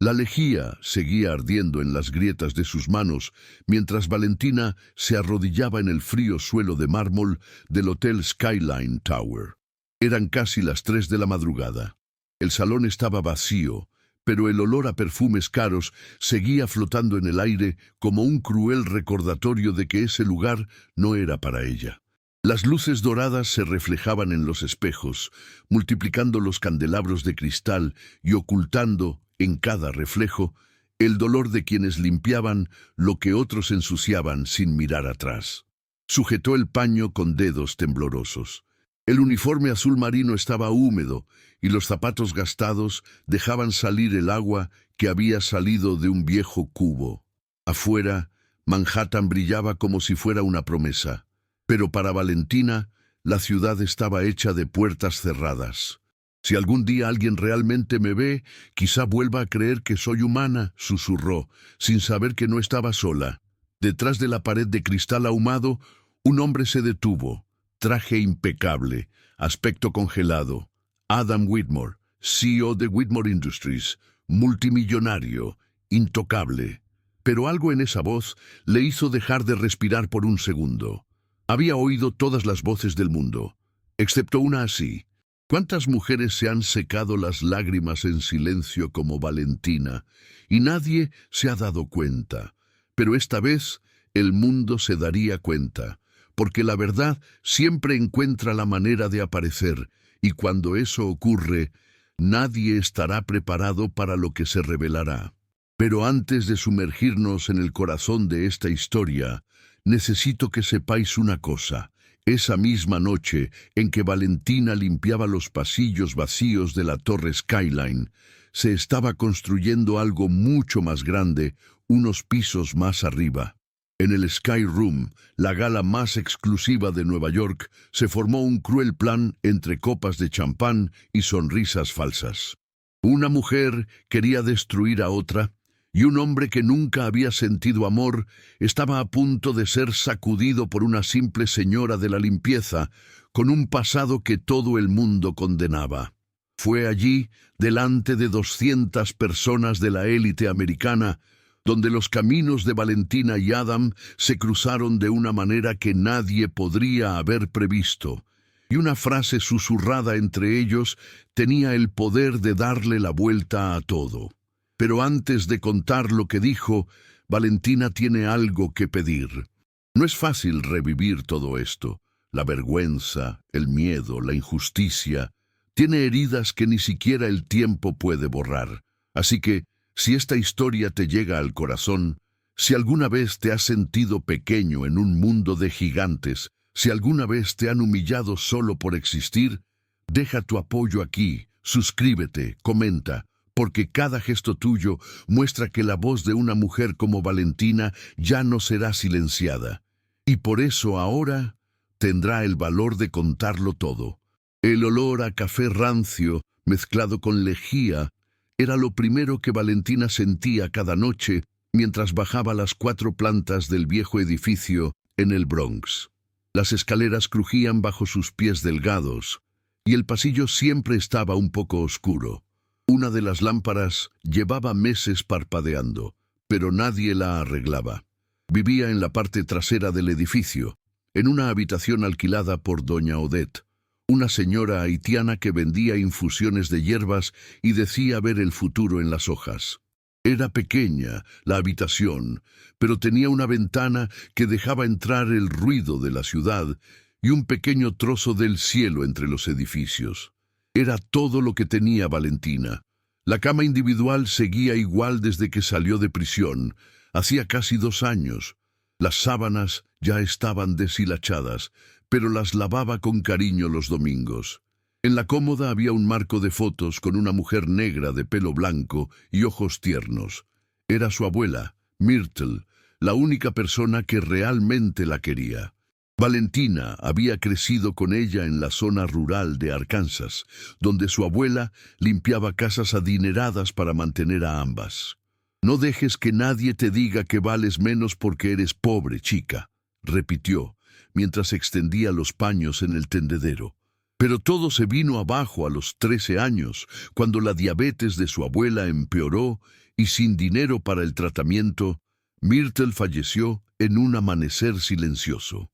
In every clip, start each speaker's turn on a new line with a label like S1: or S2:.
S1: La lejía seguía ardiendo en las grietas de sus manos, mientras Valentina se arrodillaba en el frío suelo de mármol del Hotel Skyline Tower. Eran casi las 3 de la madrugada. El salón estaba vacío, pero el olor a perfumes caros seguía flotando en el aire como un cruel recordatorio de que ese lugar no era para ella. Las luces doradas se reflejaban en los espejos, multiplicando los candelabros de cristal y ocultando, en cada reflejo, el dolor de quienes limpiaban lo que otros ensuciaban sin mirar atrás. Sujetó el paño con dedos temblorosos. El uniforme azul marino estaba húmedo y los zapatos gastados dejaban salir el agua que había salido de un viejo cubo. Afuera, Manhattan brillaba como si fuera una promesa. Pero para Valentina, la ciudad estaba hecha de puertas cerradas. «Si algún día alguien realmente me ve, quizá vuelva a creer que soy humana», susurró, sin saber que no estaba sola. Detrás de la pared de cristal ahumado, un hombre se detuvo. Traje impecable, aspecto congelado. Adam Whitmore, CEO de Whitmore Industries, multimillonario, intocable. Pero algo en esa voz le hizo dejar de respirar por un segundo. Había oído todas las voces del mundo, excepto una así. ¿Cuántas mujeres se han secado las lágrimas en silencio como Valentina? Y nadie se ha dado cuenta. Pero esta vez el mundo se daría cuenta, porque la verdad siempre encuentra la manera de aparecer, y cuando eso ocurre, nadie estará preparado para lo que se revelará. Pero antes de sumergirnos en el corazón de esta historia, necesito que sepáis una cosa. Esa misma noche en que Valentina limpiaba los pasillos vacíos de la Torre Skyline, se estaba construyendo algo mucho más grande, unos pisos más arriba. En el Sky Room, la gala más exclusiva de Nueva York, se formó un cruel plan entre copas de champán y sonrisas falsas. Una mujer quería destruir a otra, y un hombre que nunca había sentido amor estaba a punto de ser sacudido por una simple señora de la limpieza, con un pasado que todo el mundo condenaba. Fue allí, delante de 200 personas de la élite americana, donde los caminos de Valentina y Adam se cruzaron de una manera que nadie podría haber previsto, y una frase susurrada entre ellos tenía el poder de darle la vuelta a todo. Pero antes de contar lo que dijo, Valentina tiene algo que pedir. No es fácil revivir todo esto. La vergüenza, el miedo, la injusticia. Tiene heridas que ni siquiera el tiempo puede borrar. Así que, si esta historia te llega al corazón, si alguna vez te has sentido pequeño en un mundo de gigantes, si alguna vez te han humillado solo por existir, deja tu apoyo aquí, suscríbete, comenta, porque cada gesto tuyo muestra que la voz de una mujer como Valentina ya no será silenciada. Y por eso ahora tendrá el valor de contarlo todo. El olor a café rancio, mezclado con lejía, era lo primero que Valentina sentía cada noche mientras bajaba las 4 plantas del viejo edificio en el Bronx. Las escaleras crujían bajo sus pies delgados, y el pasillo siempre estaba un poco oscuro. Una de las lámparas llevaba meses parpadeando, pero nadie la arreglaba. Vivía en la parte trasera del edificio, en una habitación alquilada por doña Odette, una señora haitiana que vendía infusiones de hierbas y decía ver el futuro en las hojas. Era pequeña la habitación, pero tenía una ventana que dejaba entrar el ruido de la ciudad y un pequeño trozo del cielo entre los edificios. Era todo lo que tenía Valentina. La cama individual seguía igual desde que salió de prisión, hacía casi 2 años. Las sábanas ya estaban deshilachadas, pero las lavaba con cariño los domingos. En la cómoda había un marco de fotos con una mujer negra de pelo blanco y ojos tiernos. Era su abuela, Myrtle, la única persona que realmente la quería. Valentina había crecido con ella en la zona rural de Arkansas, donde su abuela limpiaba casas adineradas para mantener a ambas. «No dejes que nadie te diga que vales menos porque eres pobre, chica», repitió, mientras extendía los paños en el tendedero. Pero todo se vino abajo a los 13 años, cuando la diabetes de su abuela empeoró y sin dinero para el tratamiento, Myrtle falleció en un amanecer silencioso.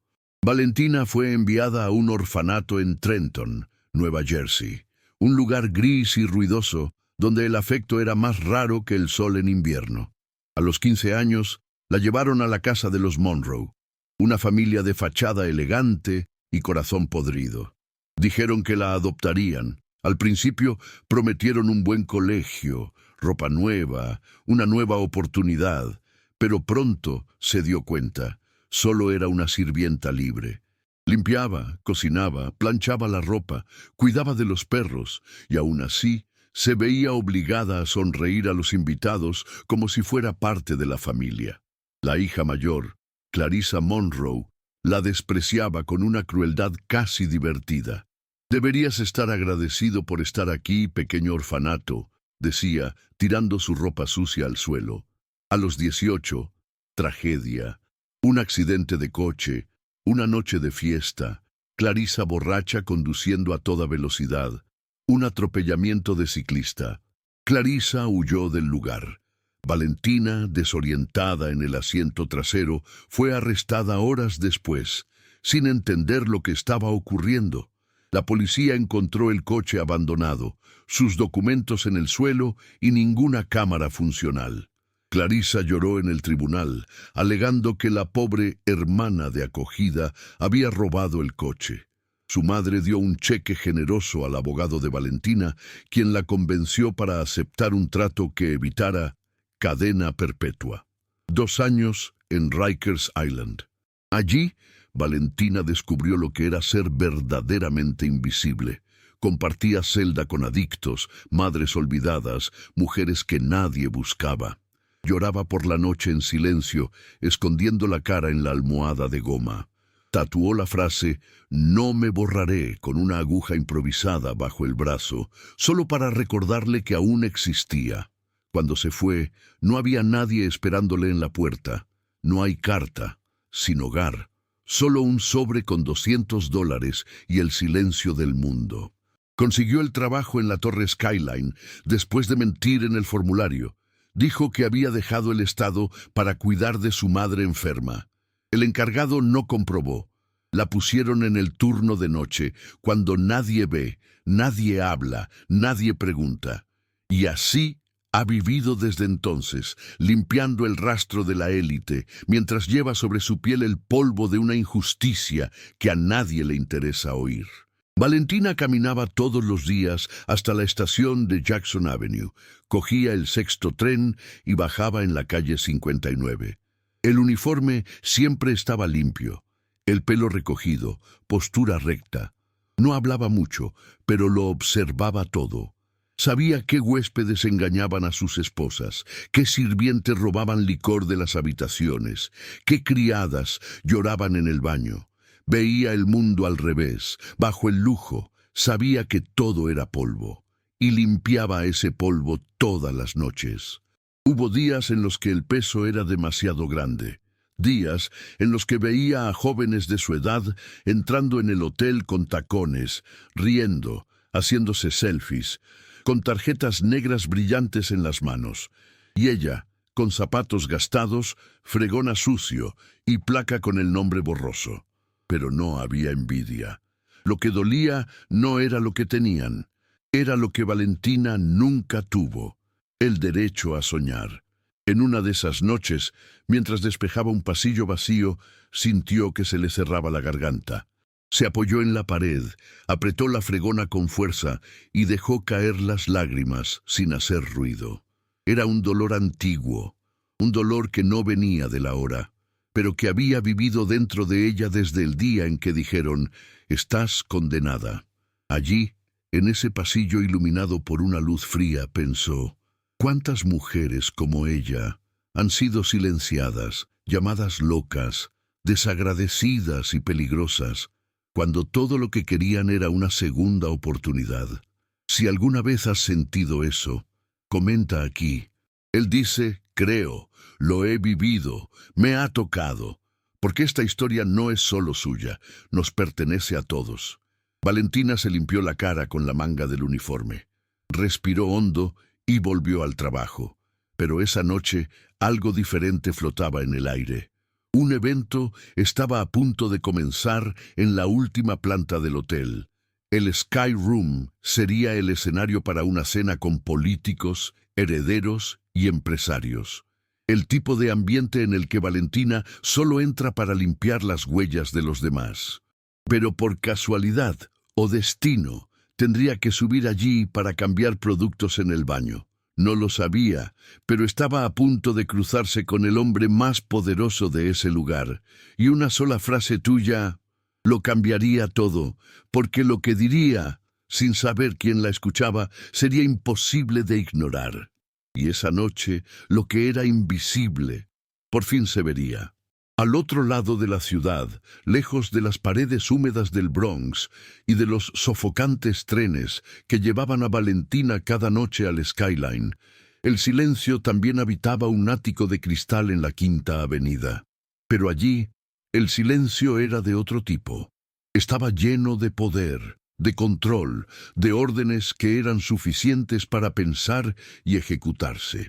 S1: Valentina fue enviada a un orfanato en Trenton, Nueva Jersey, un lugar gris y ruidoso donde el afecto era más raro que el sol en invierno. A los 15 años, la llevaron a la casa de los Monroe, una familia de fachada elegante y corazón podrido. Dijeron que la adoptarían. Al principio prometieron un buen colegio, ropa nueva, una nueva oportunidad, pero pronto se dio cuenta. Solo era una sirvienta libre. Limpiaba, cocinaba, planchaba la ropa, cuidaba de los perros, y aún así se veía obligada a sonreír a los invitados como si fuera parte de la familia. La hija mayor, Clarissa Monroe, la despreciaba con una crueldad casi divertida. «Deberías estar agradecido por estar aquí, pequeño orfanato», decía, tirando su ropa sucia al suelo. A los 18, tragedia. Un accidente de coche, una noche de fiesta, Clarissa borracha conduciendo a toda velocidad, un atropellamiento de ciclista. Clarissa huyó del lugar. Valentina, desorientada en el asiento trasero, fue arrestada horas después, sin entender lo que estaba ocurriendo. La policía encontró el coche abandonado, sus documentos en el suelo y ninguna cámara funcional. Clarissa lloró en el tribunal, alegando que la pobre hermana de acogida había robado el coche. Su madre dio un cheque generoso al abogado de Valentina, quien la convenció para aceptar un trato que evitara cadena perpetua. 2 años en Rikers Island. Allí, Valentina descubrió lo que era ser verdaderamente invisible. Compartía celda con adictos, madres olvidadas, mujeres que nadie buscaba. Lloraba por la noche en silencio, escondiendo la cara en la almohada de goma. Tatuó la frase «No me borraré» con una aguja improvisada bajo el brazo, solo para recordarle que aún existía. Cuando se fue, no había nadie esperándole en la puerta. No hay carta, sin hogar, solo un sobre con $200 y el silencio del mundo. Consiguió el trabajo en la Torre Skyline después de mentir en el formulario. Dijo que había dejado el estado para cuidar de su madre enferma. El encargado no comprobó. La pusieron en el turno de noche, cuando nadie ve, nadie habla, nadie pregunta. Y así ha vivido desde entonces, limpiando el rastro de la élite, mientras lleva sobre su piel el polvo de una injusticia que a nadie le interesa oír. Valentina caminaba todos los días hasta la estación de Jackson Avenue, cogía el 6º tren y bajaba en la calle 59. El uniforme siempre estaba limpio, el pelo recogido, postura recta. No hablaba mucho, pero lo observaba todo. Sabía qué huéspedes engañaban a sus esposas, qué sirvientes robaban licor de las habitaciones, qué criadas lloraban en el baño. Veía el mundo al revés, bajo el lujo, sabía que todo era polvo, y limpiaba ese polvo todas las noches. Hubo días en los que el peso era demasiado grande, días en los que veía a jóvenes de su edad entrando en el hotel con tacones, riendo, haciéndose selfies, con tarjetas negras brillantes en las manos, y ella, con zapatos gastados, fregona sucio y placa con el nombre borroso. Pero no había envidia. Lo que dolía no era lo que tenían, era lo que Valentina nunca tuvo, el derecho a soñar. En una de esas noches, mientras despejaba un pasillo vacío, sintió que se le cerraba la garganta. Se apoyó en la pared, apretó la fregona con fuerza y dejó caer las lágrimas sin hacer ruido. Era un dolor antiguo, un dolor que no venía de la hora, pero que había vivido dentro de ella desde el día en que dijeron, «Estás condenada». Allí, en ese pasillo iluminado por una luz fría, pensó, «¿Cuántas mujeres como ella han sido silenciadas, llamadas locas, desagradecidas y peligrosas, cuando todo lo que querían era una segunda oportunidad?» Si alguna vez has sentido eso, comenta aquí. Él dice, creo, lo he vivido, me ha tocado, porque esta historia no es solo suya, nos pertenece a todos. Valentina se limpió la cara con la manga del uniforme, respiró hondo y volvió al trabajo. Pero esa noche algo diferente flotaba en el aire. Un evento estaba a punto de comenzar en la última planta del hotel. El Sky Room sería el escenario para una cena con políticos, herederos y empresarios. El tipo de ambiente en el que Valentina solo entra para limpiar las huellas de los demás. Pero por casualidad o destino, tendría que subir allí para cambiar productos en el baño. No lo sabía, pero estaba a punto de cruzarse con el hombre más poderoso de ese lugar, y una sola frase tuya lo cambiaría todo, porque lo que diría, sin saber quién la escuchaba, sería imposible de ignorar. Y esa noche, lo que era invisible, por fin se vería. Al otro lado de la ciudad, lejos de las paredes húmedas del Bronx y de los sofocantes trenes que llevaban a Valentina cada noche al Skyline, el silencio también habitaba un ático de cristal en la Quinta Avenida. Pero allí, el silencio era de otro tipo. Estaba lleno de poder, de control, de órdenes que eran suficientes para pensar y ejecutarse.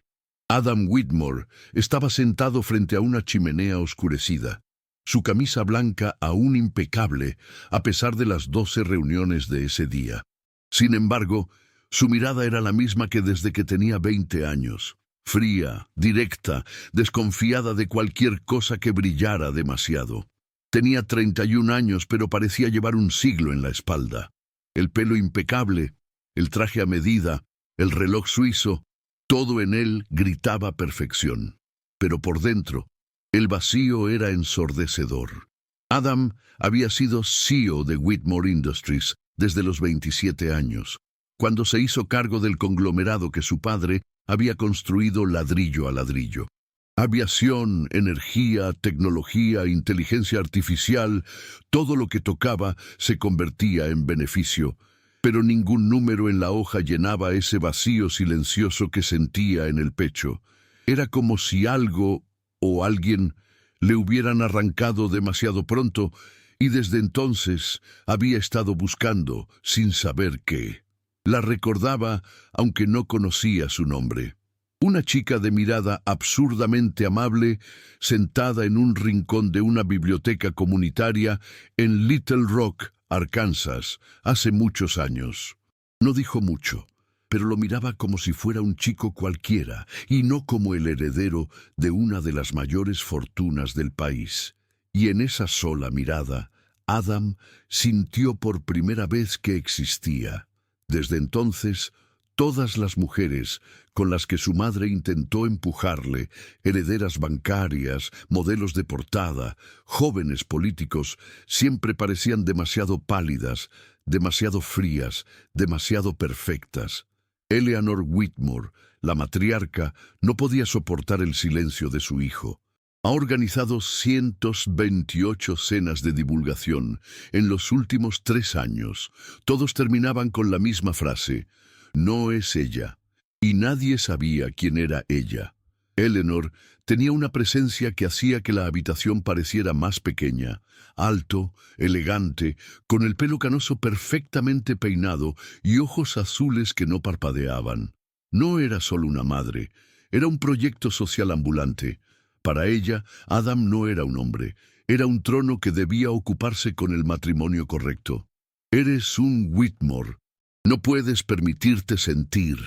S1: Adam Whitmore estaba sentado frente a una chimenea oscurecida, su camisa blanca aún impecable a pesar de las 12 reuniones de ese día. Sin embargo, su mirada era la misma que desde que tenía 20 años, fría, directa, desconfiada de cualquier cosa que brillara demasiado. Tenía 31 años, pero parecía llevar un siglo en la espalda. El pelo impecable, el traje a medida, el reloj suizo, todo en él gritaba perfección. Pero por dentro, el vacío era ensordecedor. Adam había sido CEO de Whitmore Industries desde los 27 años, cuando se hizo cargo del conglomerado que su padre había construido ladrillo a ladrillo. Aviación, energía, tecnología, inteligencia artificial, todo lo que tocaba se convertía en beneficio, pero ningún número en la hoja llenaba ese vacío silencioso que sentía en el pecho. Era como si algo o alguien le hubieran arrancado demasiado pronto y desde entonces había estado buscando sin saber qué. La recordaba aunque no conocía su nombre. Una chica de mirada absurdamente amable, sentada en un rincón de una biblioteca comunitaria en Little Rock, Arkansas, hace muchos años. No dijo mucho, pero lo miraba como si fuera un chico cualquiera y no como el heredero de una de las mayores fortunas del país. Y en esa sola mirada, Adam sintió por primera vez que existía. Desde entonces, todas las mujeres con las que su madre intentó empujarle, herederas bancarias, modelos de portada, jóvenes políticos, siempre parecían demasiado pálidas, demasiado frías, demasiado perfectas. Eleanor Whitmore, la matriarca, no podía soportar el silencio de su hijo. Ha organizado 128 cenas de divulgación en los últimos 3 años. Todos terminaban con la misma frase: no es ella. Y nadie sabía quién era ella. Eleanor tenía una presencia que hacía que la habitación pareciera más pequeña, alto, elegante, con el pelo canoso perfectamente peinado y ojos azules que no parpadeaban. No era solo una madre, era un proyecto social ambulante. Para ella, Adam no era un hombre, era un trono que debía ocuparse con el matrimonio correcto. Eres un Whitmore. No puedes permitirte sentir.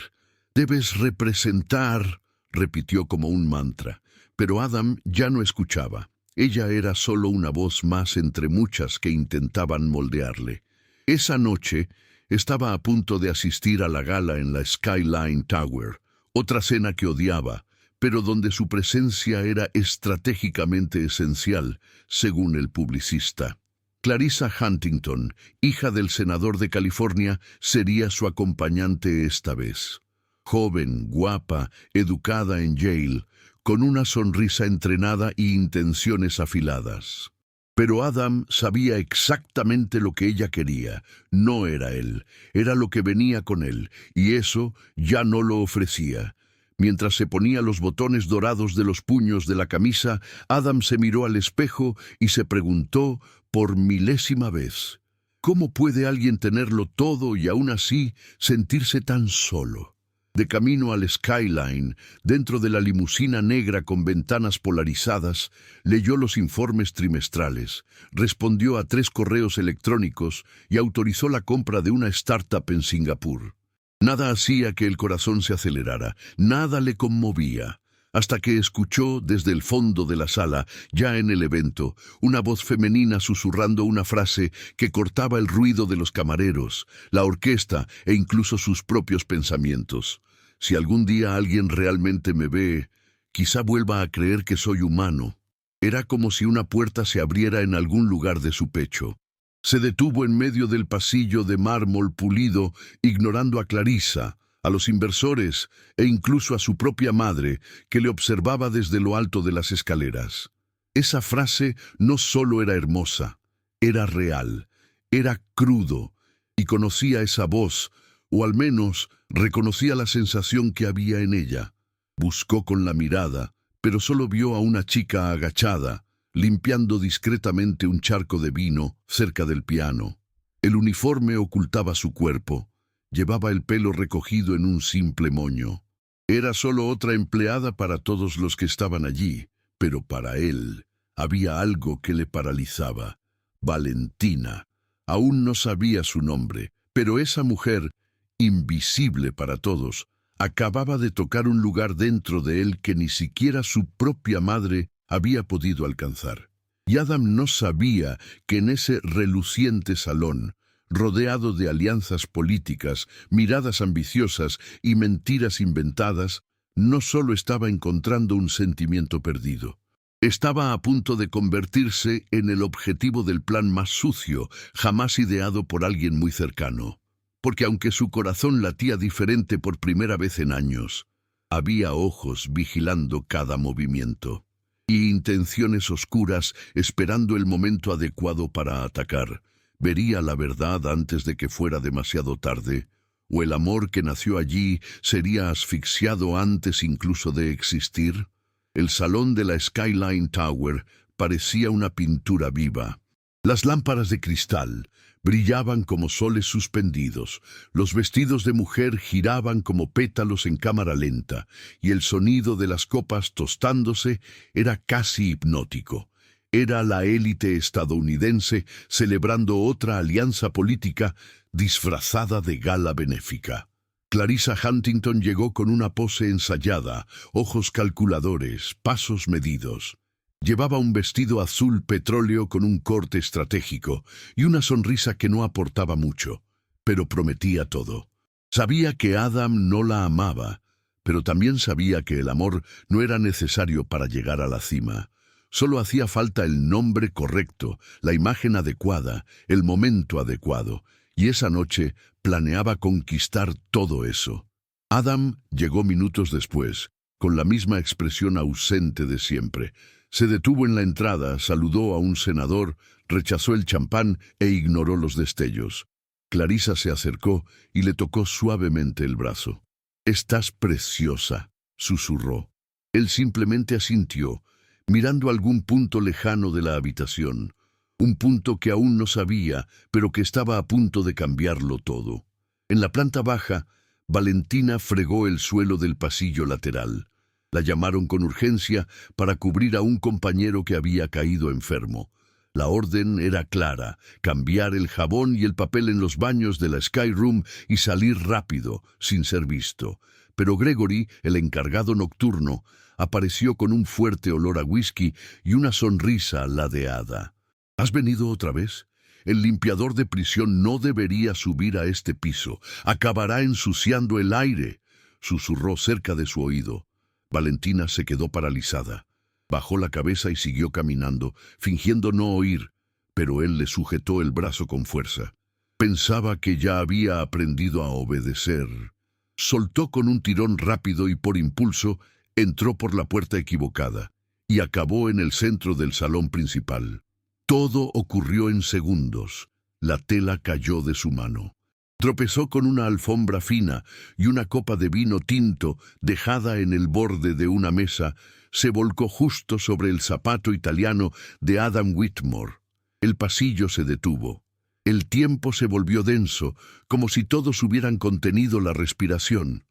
S1: Debes representar, repitió como un mantra. Pero Adam ya no escuchaba. Ella era solo una voz más entre muchas que intentaban moldearle. Esa noche estaba a punto de asistir a la gala en la Skyline Tower, otra cena que odiaba, pero donde su presencia era estratégicamente esencial, según el publicista. Clarissa Huntington, hija del senador de California, sería su acompañante esta vez. Joven, guapa, educada en Yale, con una sonrisa entrenada y intenciones afiladas. Pero Adam sabía exactamente lo que ella quería. No era él, era lo que venía con él, y eso ya no lo ofrecía. Mientras se ponía los botones dorados de los puños de la camisa, Adam se miró al espejo y se preguntó por milésima vez: ¿cómo puede alguien tenerlo todo y aún así sentirse tan solo? De camino al Skyline, dentro de la limusina negra con ventanas polarizadas, leyó los informes trimestrales, respondió a 3 correos electrónicos y autorizó la compra de una startup en Singapur. Nada hacía que el corazón se acelerara, nada le conmovía, hasta que escuchó desde el fondo de la sala, ya en el evento, una voz femenina susurrando una frase que cortaba el ruido de los camareros, la orquesta e incluso sus propios pensamientos. Si algún día alguien realmente me ve, quizá vuelva a creer que soy humano. Era como si una puerta se abriera en algún lugar de su pecho. Se detuvo en medio del pasillo de mármol pulido, ignorando a Clarissa, a los inversores e incluso a su propia madre, que le observaba desde lo alto de las escaleras. Esa frase no solo era hermosa, era real, era crudo, y conocía esa voz, o al menos reconocía la sensación que había en ella. Buscó con la mirada, pero solo vio a una chica agachada, limpiando discretamente un charco de vino cerca del piano. El uniforme ocultaba su cuerpo. Llevaba el pelo recogido en un simple moño. Era solo otra empleada para todos los que estaban allí, pero para él había algo que le paralizaba. Valentina. Aún no sabía su nombre, pero esa mujer, invisible para todos, acababa de tocar un lugar dentro de él que ni siquiera su propia madre había podido alcanzar. Y Adam no sabía que en ese reluciente salón, rodeado de alianzas políticas, miradas ambiciosas y mentiras inventadas, no solo estaba encontrando un sentimiento perdido. Estaba a punto de convertirse en el objetivo del plan más sucio, jamás ideado por alguien muy cercano. Porque aunque su corazón latía diferente por primera vez en años, había ojos vigilando cada movimiento y intenciones oscuras esperando el momento adecuado para atacar. ¿Vería la verdad antes de que fuera demasiado tarde? ¿O el amor que nació allí sería asfixiado antes incluso de existir? El salón de la Skyline Tower parecía una pintura viva. Las lámparas de cristal brillaban como soles suspendidos, los vestidos de mujer giraban como pétalos en cámara lenta, y el sonido de las copas tostándose era casi hipnótico. Era la élite estadounidense celebrando otra alianza política disfrazada de gala benéfica. Clarissa Huntington llegó con una pose ensayada, ojos calculadores, pasos medidos. Llevaba un vestido azul petróleo con un corte estratégico y una sonrisa que no aportaba mucho, pero prometía todo. Sabía que Adam no la amaba, pero también sabía que el amor no era necesario para llegar a la cima. Solo hacía falta el nombre correcto, la imagen adecuada, el momento adecuado, y esa noche planeaba conquistar todo eso. Adam llegó minutos después, con la misma expresión ausente de siempre. Se detuvo en la entrada, saludó a un senador, rechazó el champán e ignoró los destellos. Clarissa se acercó y le tocó suavemente el brazo. «Estás preciosa», susurró. Él simplemente asintió, mirando algún punto lejano de la habitación, un punto que aún no sabía, pero que estaba a punto de cambiarlo todo. En la planta baja, Valentina fregó el suelo del pasillo lateral. La llamaron con urgencia para cubrir a un compañero que había caído enfermo. La orden era clara: cambiar el jabón y el papel en los baños de la Sky Room y salir rápido, sin ser visto. Pero Gregory, el encargado nocturno, apareció con un fuerte olor a whisky y una sonrisa ladeada. «¿Has venido otra vez? El limpiador de prisión no debería subir a este piso. Acabará ensuciando el aire», susurró cerca de su oído. Valentina se quedó paralizada. Bajó la cabeza y siguió caminando, fingiendo no oír, pero él le sujetó el brazo con fuerza. Pensaba que ya había aprendido a obedecer. Soltó con un tirón rápido y por impulso entró por la puerta equivocada y acabó en el centro del salón principal. Todo ocurrió en segundos. La tela cayó de su mano. Tropezó con una alfombra fina y una copa de vino tinto dejada en el borde de una mesa se volcó justo sobre el zapato italiano de Adam Whitmore. El pasillo se detuvo. El tiempo se volvió denso, como si todos hubieran contenido la respiración.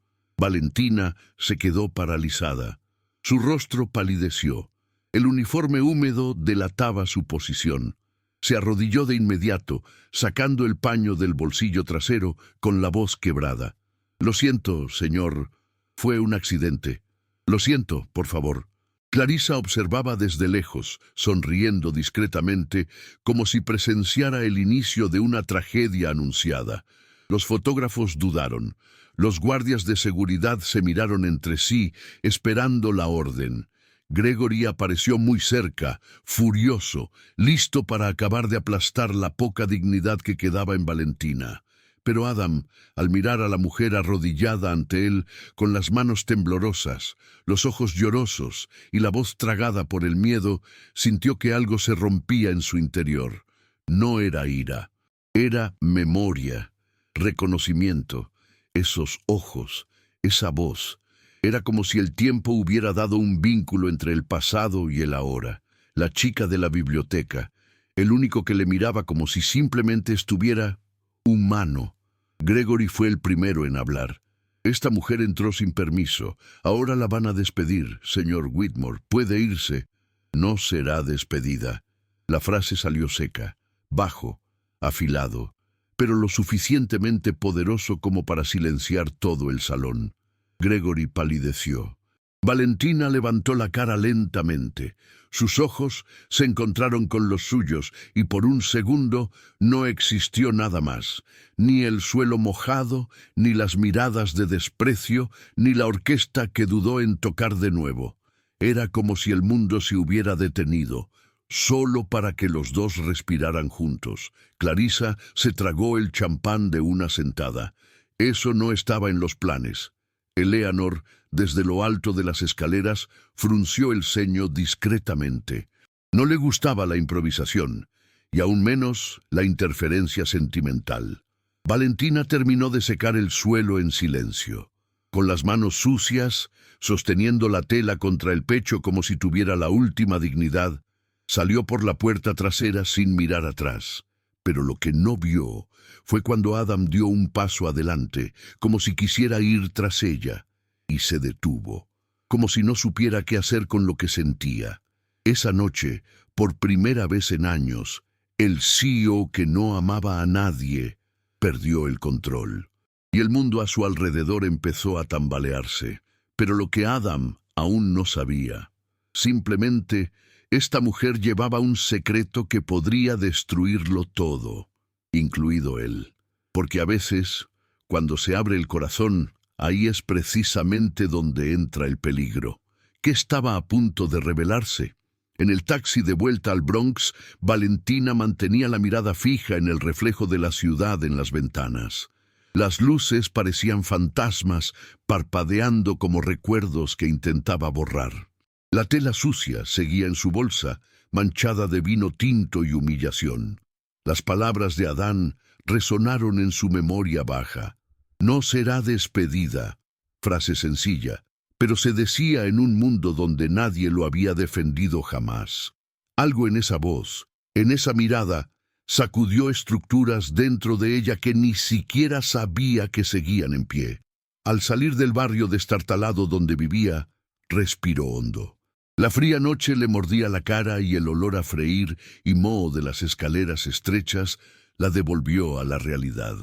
S1: Valentina se quedó paralizada. Su rostro palideció. El uniforme húmedo delataba su posición. Se arrodilló de inmediato, sacando el paño del bolsillo trasero con la voz quebrada. «Lo siento, señor. Fue un accidente. Lo siento, por favor». Clarissa observaba desde lejos, sonriendo discretamente, como si presenciara el inicio de una tragedia anunciada. Los fotógrafos dudaron. Los guardias de seguridad se miraron entre sí, esperando la orden. Gregory apareció muy cerca, furioso, listo para acabar de aplastar la poca dignidad que quedaba en Valentina. Pero Adam, al mirar a la mujer arrodillada ante él, con las manos temblorosas, los ojos llorosos y la voz tragada por el miedo, sintió que algo se rompía en su interior. No era ira, era memoria, reconocimiento. Esos ojos, esa voz. Era como si el tiempo hubiera dado un vínculo entre el pasado y el ahora. La chica de la biblioteca, el único que le miraba como si simplemente estuviera humano. Gregory fue el primero en hablar. «Esta mujer entró sin permiso. Ahora la van a despedir, señor Whitmore. Puede irse». «No será despedida». La frase salió seca, bajo, afilado, pero lo suficientemente poderoso como para silenciar todo el salón. Gregory palideció. Valentina levantó la cara lentamente. Sus ojos se encontraron con los suyos y por un segundo no existió nada más. Ni el suelo mojado, ni las miradas de desprecio, ni la orquesta que dudó en tocar de nuevo. Era como si el mundo se hubiera detenido, solo para que los dos respiraran juntos. Clarissa se tragó el champán de una sentada. Eso no estaba en los planes. Eleanor, desde lo alto de las escaleras, frunció el ceño discretamente. No le gustaba la improvisación, y aún menos la interferencia sentimental. Valentina terminó de secar el suelo en silencio. Con las manos sucias, sosteniendo la tela contra el pecho como si tuviera la última dignidad, salió por la puerta trasera sin mirar atrás. Pero lo que no vio fue cuando Adam dio un paso adelante, como si quisiera ir tras ella, y se detuvo, como si no supiera qué hacer con lo que sentía. Esa noche, por primera vez en años, el CEO que no amaba a nadie perdió el control, y el mundo a su alrededor empezó a tambalearse. Pero lo que Adam aún no sabía, simplemente, esta mujer llevaba un secreto que podría destruirlo todo, incluido él. Porque a veces, cuando se abre el corazón, ahí es precisamente donde entra el peligro. ¿Qué estaba a punto de revelarse? En el taxi de vuelta al Bronx, Valentina mantenía la mirada fija en el reflejo de la ciudad en las ventanas. Las luces parecían fantasmas, parpadeando como recuerdos que intentaba borrar. La tela sucia seguía en su bolsa, manchada de vino tinto y humillación. Las palabras de Adán resonaron en su memoria baja. «No será despedida», frase sencilla, pero se decía en un mundo donde nadie lo había defendido jamás. Algo en esa voz, en esa mirada, sacudió estructuras dentro de ella que ni siquiera sabía que seguían en pie. Al salir del barrio destartalado donde vivía, respiró hondo. La fría noche le mordía la cara y el olor a freír y moho de las escaleras estrechas la devolvió a la realidad.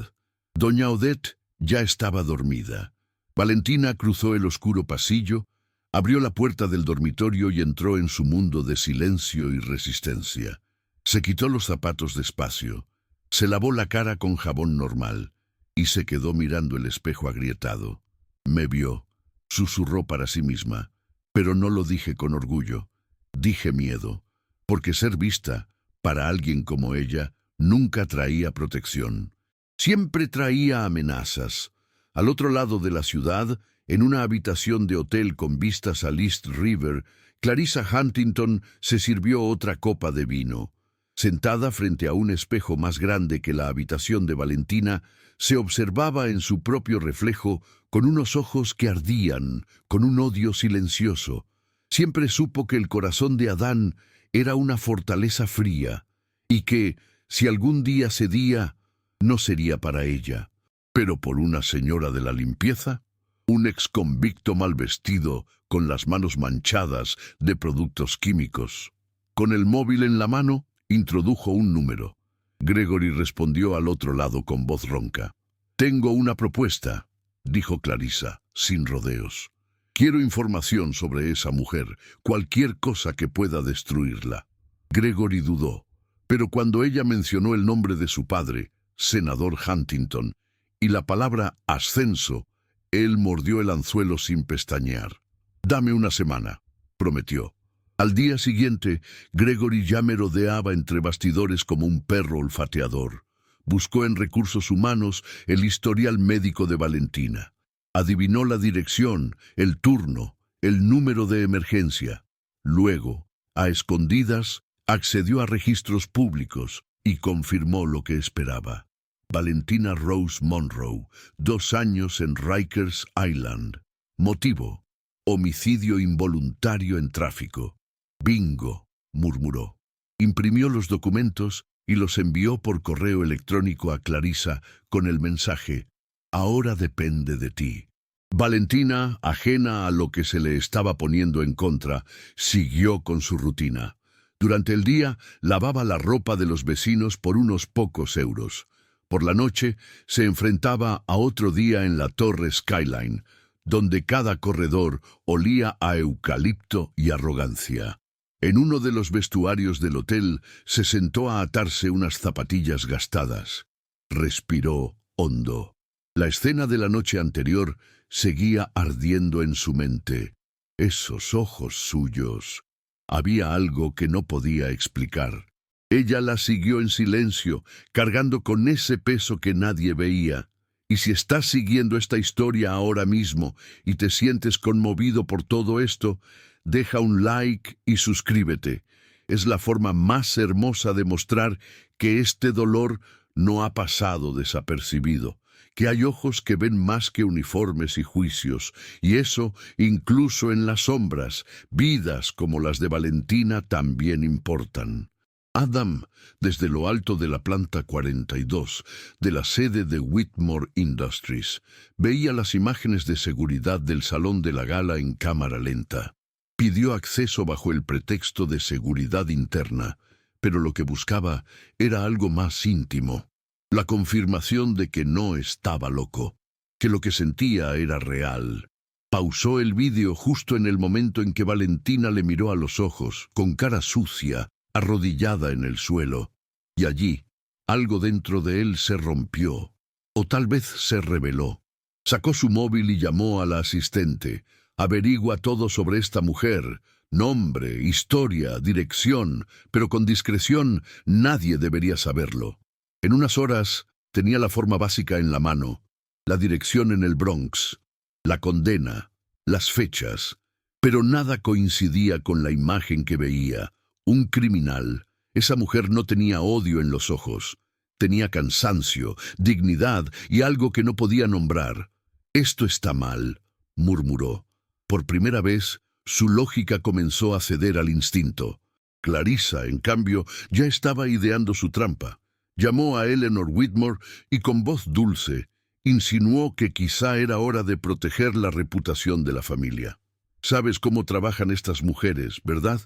S1: Doña Odette ya estaba dormida. Valentina cruzó el oscuro pasillo, abrió la puerta del dormitorio y entró en su mundo de silencio y resistencia. Se quitó los zapatos despacio, se lavó la cara con jabón normal y se quedó mirando el espejo agrietado. «Me vio», susurró para sí misma. Pero no lo dije con orgullo, dije miedo, porque ser vista, para alguien como ella, nunca traía protección. Siempre traía amenazas. Al otro lado de la ciudad, en una habitación de hotel con vistas al East River, Clarissa Huntington se sirvió otra copa de vino. Sentada frente a un espejo más grande que la habitación de Valentina, se observaba en su propio reflejo con unos ojos que ardían, con un odio silencioso. Siempre supo que el corazón de Adán era una fortaleza fría, y que, si algún día cedía, no sería para ella. Pero por una señora de la limpieza, Un exconvicto mal vestido, con las manos manchadas de productos químicos. Con el móvil en la mano, introdujo un número. Gregory respondió al otro lado con voz ronca. «Tengo una propuesta», dijo Clarissa, sin rodeos. «Quiero información sobre esa mujer, cualquier cosa que pueda destruirla». Gregory dudó, pero cuando ella mencionó el nombre de su padre, senador Huntington, y la palabra ascenso, él mordió el anzuelo sin pestañear. «Dame una semana», prometió. Al día siguiente, Gregory ya merodeaba entre bastidores como un perro olfateador. Buscó en recursos humanos el historial médico de Valentina. Adivinó la dirección, el turno, el número de emergencia. Luego, a escondidas, accedió a registros públicos y confirmó lo que esperaba. Valentina Rose Monroe, 2 años en Rikers Island. Motivo: homicidio involuntario en tráfico. «Bingo», murmuró. Imprimió los documentos y los envió por correo electrónico a Clarissa con el mensaje: «Ahora depende de ti». Valentina, ajena a lo que se le estaba poniendo en contra, siguió con su rutina. Durante el día, lavaba la ropa de los vecinos por unos pocos euros. Por la noche, se enfrentaba a otro día en la Torre Skyline, donde cada corredor olía a eucalipto y arrogancia. En uno de los vestuarios del hotel se sentó a atarse unas zapatillas gastadas. Respiró hondo. La escena de la noche anterior seguía ardiendo en su mente. Esos ojos suyos. Había algo que no podía explicar. Ella la siguió en silencio, cargando con ese peso que nadie veía. Y si estás siguiendo esta historia ahora mismo y te sientes conmovido por todo esto, deja un like y suscríbete. Es la forma más hermosa de mostrar que este dolor no ha pasado desapercibido, que hay ojos que ven más que uniformes y juicios, y eso incluso en las sombras, vidas como las de Valentina también importan. Adam, desde lo alto de la planta 42, de la sede de Whitmore Industries, veía las imágenes de seguridad del salón de la gala en cámara lenta. Pidió acceso bajo el pretexto de seguridad interna, pero lo que buscaba era algo más íntimo, la confirmación de que no estaba loco, que lo que sentía era real. Pausó el vídeo justo en el momento en que Valentina le miró a los ojos, con cara sucia, arrodillada en el suelo, y allí, algo dentro de él se rompió, o tal vez se rebeló. Sacó su móvil y llamó a la asistente. «Averigua todo sobre esta mujer, nombre, historia, dirección, pero con discreción, nadie debería saberlo». En unas horas tenía la forma básica en la mano, la dirección en el Bronx, la condena, las fechas, pero nada coincidía con la imagen que veía. Un criminal. Esa mujer no tenía odio en los ojos. Tenía cansancio, dignidad y algo que no podía nombrar. «Esto está mal», murmuró. Por primera vez, su lógica comenzó a ceder al instinto. Clarissa, en cambio, ya estaba ideando su trampa. Llamó a Eleanor Whitmore y con voz dulce insinuó que quizá era hora de proteger la reputación de la familia. «Sabes cómo trabajan estas mujeres, ¿verdad?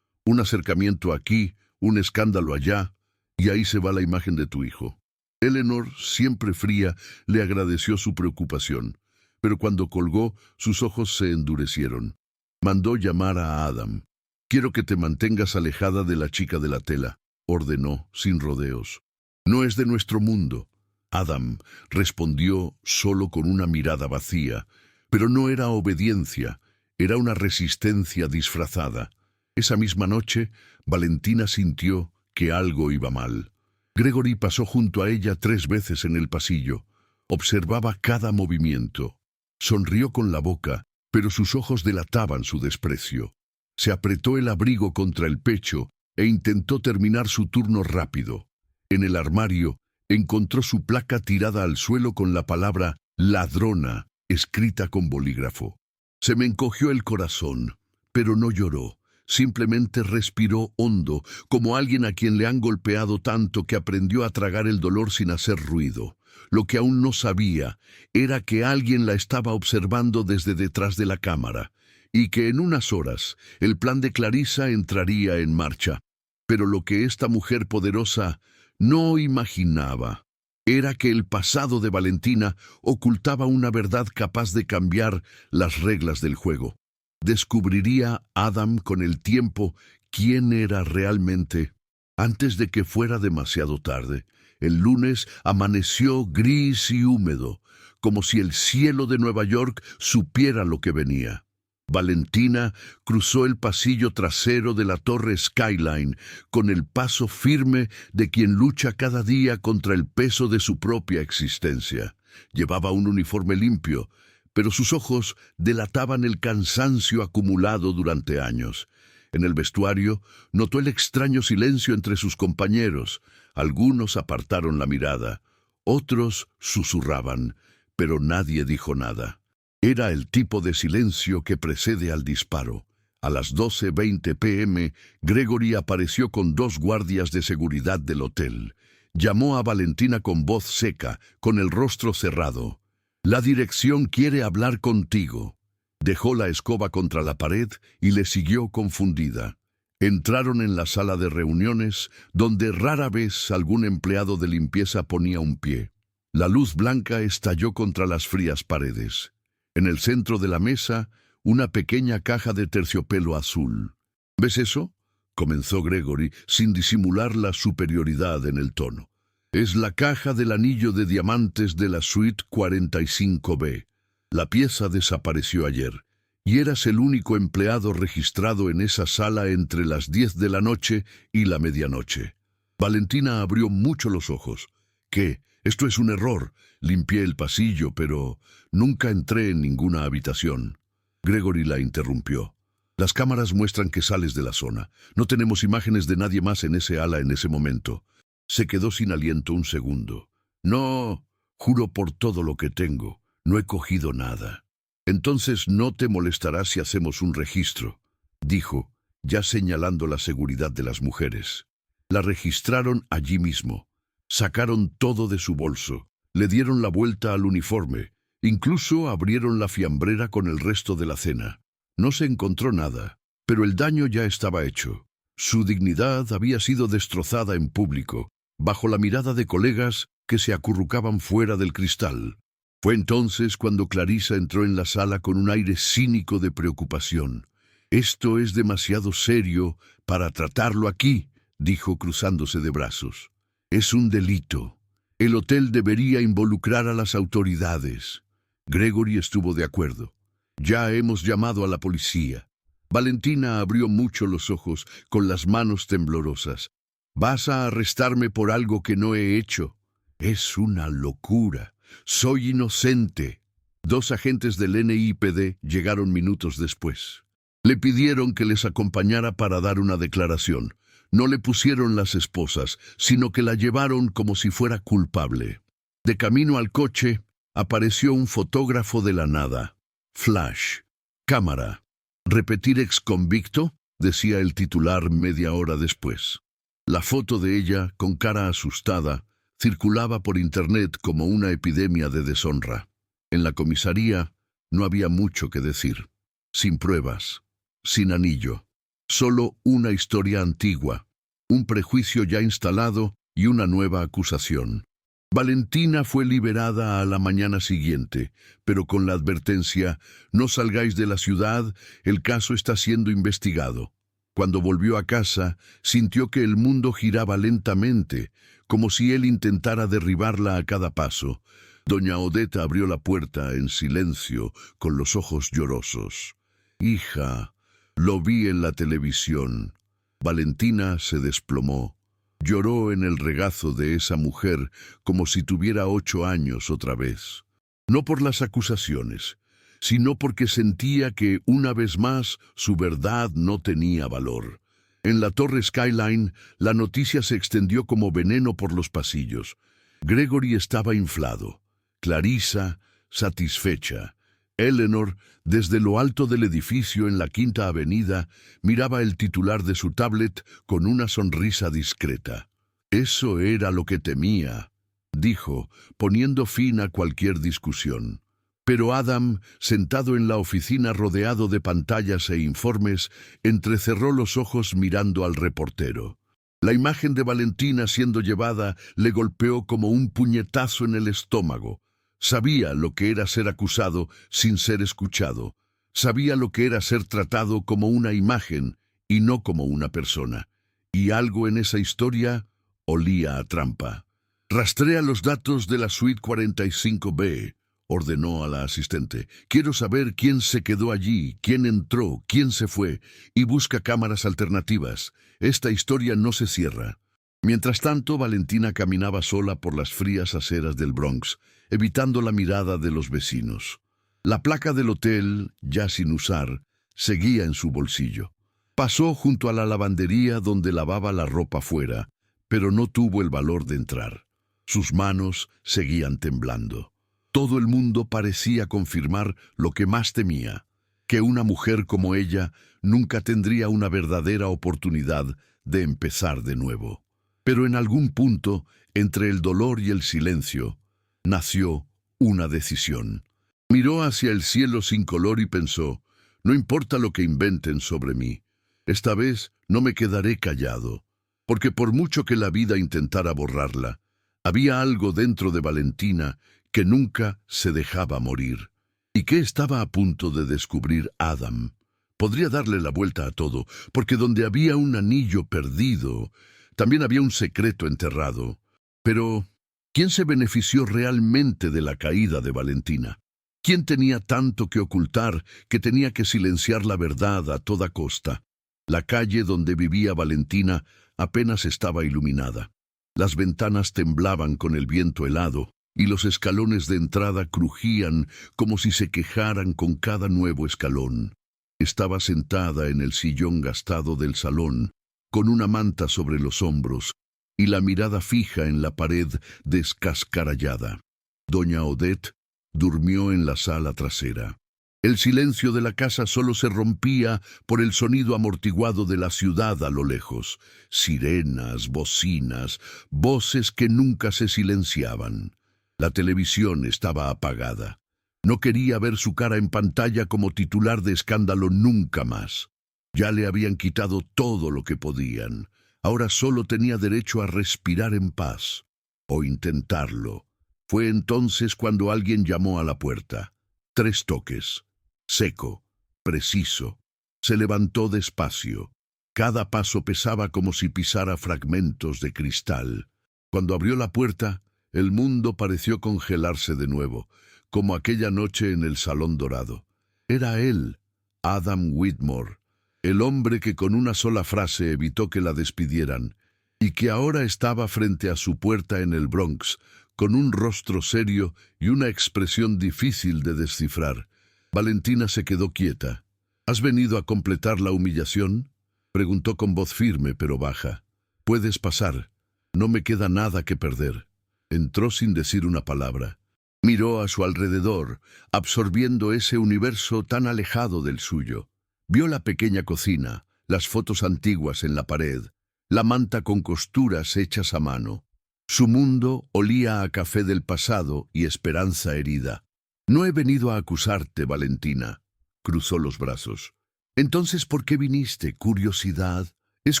S1: Un acercamiento aquí, un escándalo allá, y ahí se va la imagen de tu hijo». Eleanor, siempre fría, le agradeció su preocupación, pero cuando colgó, sus ojos se endurecieron. Mandó llamar a Adam. «Quiero que te mantengas alejada de la chica de la tela», ordenó, sin rodeos. «No es de nuestro mundo». Adam respondió solo con una mirada vacía, pero no era obediencia, era una resistencia disfrazada. Esa misma noche, Valentina sintió que algo iba mal. Gregory pasó junto a ella 3 veces en el pasillo. Observaba cada movimiento. Sonrió con la boca, pero sus ojos delataban su desprecio. Se apretó el abrigo contra el pecho e intentó terminar su turno rápido. En el armario, encontró su placa tirada al suelo con la palabra «ladrona» escrita con bolígrafo. Se me encogió el corazón, pero no lloró. Simplemente respiró hondo, como alguien a quien le han golpeado tanto que aprendió a tragar el dolor sin hacer ruido. Lo que aún no sabía era que alguien la estaba observando desde detrás de la cámara, y que en unas horas el plan de Clarissa entraría en marcha. Pero lo que esta mujer poderosa no imaginaba era que el pasado de Valentina ocultaba una verdad capaz de cambiar las reglas del juego. Descubriría Adam con el tiempo quién era realmente. Antes de que fuera demasiado tarde, el lunes amaneció gris y húmedo, como si el cielo de Nueva York supiera lo que venía. Valentina cruzó el pasillo trasero de la torre Skyline con el paso firme de quien lucha cada día contra el peso de su propia existencia. Llevaba un uniforme limpio, pero sus ojos delataban el cansancio acumulado durante años. En el vestuario notó el extraño silencio entre sus compañeros. Algunos apartaron la mirada, otros susurraban, pero nadie dijo nada. Era el tipo de silencio que precede al disparo. A las 12:20 p.m., Gregory apareció con 2 guardias de seguridad del hotel. Llamó a Valentina con voz seca, con el rostro cerrado. «La dirección quiere hablar contigo». Dejó la escoba contra la pared y le siguió confundida. Entraron en la sala de reuniones, donde rara vez algún empleado de limpieza ponía un pie. La luz blanca estalló contra las frías paredes. En el centro de la mesa, una pequeña caja de terciopelo azul. «¿Ves eso?», comenzó Gregory, sin disimular la superioridad en el tono. «Es la caja del anillo de diamantes de la suite 45B. La pieza desapareció ayer, y eras el único empleado registrado en esa sala entre las 10 de la noche y la medianoche». Valentina abrió mucho los ojos. «¿Qué? Esto es un error. Limpié el pasillo, pero nunca entré en ninguna habitación». Gregory la interrumpió. «Las cámaras muestran que sales de la zona. No tenemos imágenes de nadie más en ese ala en ese momento». Se quedó sin aliento un segundo. «No, juro por todo lo que tengo. No he cogido nada». «Entonces no te molestará si hacemos un registro», dijo, ya señalando la seguridad de las mujeres. La registraron allí mismo. Sacaron todo de su bolso. Le dieron la vuelta al uniforme. Incluso abrieron la fiambrera con el resto de la cena. No se encontró nada, pero el daño ya estaba hecho. Su dignidad había sido destrozada en público, bajo la mirada de colegas que se acurrucaban fuera del cristal. Fue entonces cuando Clarissa entró en la sala con un aire cínico de preocupación. «Esto es demasiado serio para tratarlo aquí», dijo cruzándose de brazos. «Es un delito. El hotel debería involucrar a las autoridades». Gregory estuvo de acuerdo. «Ya hemos llamado a la policía». Valentina abrió mucho los ojos, con las manos temblorosas. «¿Vas a arrestarme por algo que no he hecho?» «Es una locura. Soy inocente». 2 agentes del NYPD llegaron minutos después. Le pidieron que les acompañara para dar una declaración. No le pusieron las esposas, sino que la llevaron como si fuera culpable. De camino al coche, apareció un fotógrafo de la nada. «Flash. Cámara. Repetir exconvicto», decía el titular media hora después. La foto de ella, con cara asustada, circulaba por internet como una epidemia de deshonra. En la comisaría no había mucho que decir. Sin pruebas, sin anillo. Solo una historia antigua, un prejuicio ya instalado y una nueva acusación. Valentina fue liberada a la mañana siguiente, pero con la advertencia: «No salgáis de la ciudad, el caso está siendo investigado». Cuando volvió a casa, sintió que el mundo giraba lentamente, como si él intentara derribarla a cada paso. Doña Odetta abrió la puerta en silencio, con los ojos llorosos. «Hija, lo vi en la televisión». Valentina se desplomó. Lloró en el regazo de esa mujer como si tuviera 8 años otra vez. No por las acusaciones, sino porque sentía que, una vez más, su verdad no tenía valor. En la torre Skyline, la noticia se extendió como veneno por los pasillos. Gregory estaba inflado. Clarissa, satisfecha. Eleanor, desde lo alto del edificio en la Quinta Avenida, miraba el titular de su tablet con una sonrisa discreta. Eso era lo que temía. dijo, poniendo fin a cualquier discusión. Pero Adam, sentado en la oficina rodeado de pantallas e informes, entrecerró los ojos mirando al reportero. La imagen de Valentina siendo llevada le golpeó como un puñetazo en el estómago. Sabía lo que era ser acusado sin ser escuchado. Sabía lo que era ser tratado como una imagen y no como una persona. Y algo en esa historia olía a trampa. «Rastrea los datos de la suite 45B», ordenó a la asistente. «Quiero saber quién se quedó allí, quién entró, quién se fue, y busca cámaras alternativas. Esta historia no se cierra». Mientras tanto, Valentina caminaba sola por las frías aceras del Bronx, evitando la mirada de los vecinos. La placa del hotel, ya sin usar, seguía en su bolsillo. Pasó junto a la lavandería donde lavaba la ropa fuera, pero no tuvo el valor de entrar. Sus manos seguían temblando. Todo el mundo parecía confirmar lo que más temía, que una mujer como ella nunca tendría una verdadera oportunidad de empezar de nuevo. Pero en algún punto, entre el dolor y el silencio, nació una decisión. Miró hacia el cielo sin color y pensó, no importa lo que inventen sobre mí, esta vez no me quedaré callado, porque por mucho que la vida intentara borrarla, había algo dentro de Valentina que nunca se dejaba morir. ¿Y qué estaba a punto de descubrir Adam? Podría darle la vuelta a todo, porque donde había un anillo perdido, también había un secreto enterrado. Pero, ¿quién se benefició realmente de la caída de Valentina? ¿Quién tenía tanto que ocultar que tenía que silenciar la verdad a toda costa? La calle donde vivía Valentina apenas estaba iluminada. Las ventanas temblaban con el viento helado y los escalones de entrada crujían como si se quejaran con cada nuevo escalón. Estaba sentada en el sillón gastado del salón, con una manta sobre los hombros y la mirada fija en la pared descascarallada. Doña Odette durmió en la sala trasera. El silencio de la casa solo se rompía por el sonido amortiguado de la ciudad a lo lejos. Sirenas, bocinas, voces que nunca se silenciaban. La televisión estaba apagada. No quería ver su cara en pantalla como titular de escándalo nunca más. Ya le habían quitado todo lo que podían. Ahora solo tenía derecho a respirar en paz. O intentarlo. Fue entonces cuando alguien llamó a la puerta. 3 toques. Seco, preciso. Se levantó despacio. Cada paso pesaba como si pisara fragmentos de cristal. Cuando abrió la puerta, el mundo pareció congelarse de nuevo, como aquella noche en el Salón Dorado. Era él, Adam Whitmore, el hombre que con una sola frase evitó que la despidieran, y que ahora estaba frente a su puerta en el Bronx, con un rostro serio y una expresión difícil de descifrar. Valentina se quedó quieta. ¿Has venido a completar la humillación?, preguntó con voz firme pero baja. Puedes pasar. No me queda nada que perder. Entró sin decir una palabra. Miró a su alrededor, absorbiendo ese universo tan alejado del suyo. Vio la pequeña cocina, las fotos antiguas en la pared, la manta con costuras hechas a mano. Su mundo olía a café del pasado y esperanza herida. No he venido a acusarte, Valentina. Cruzó los brazos. Entonces, ¿por qué viniste? ¿Curiosidad? Es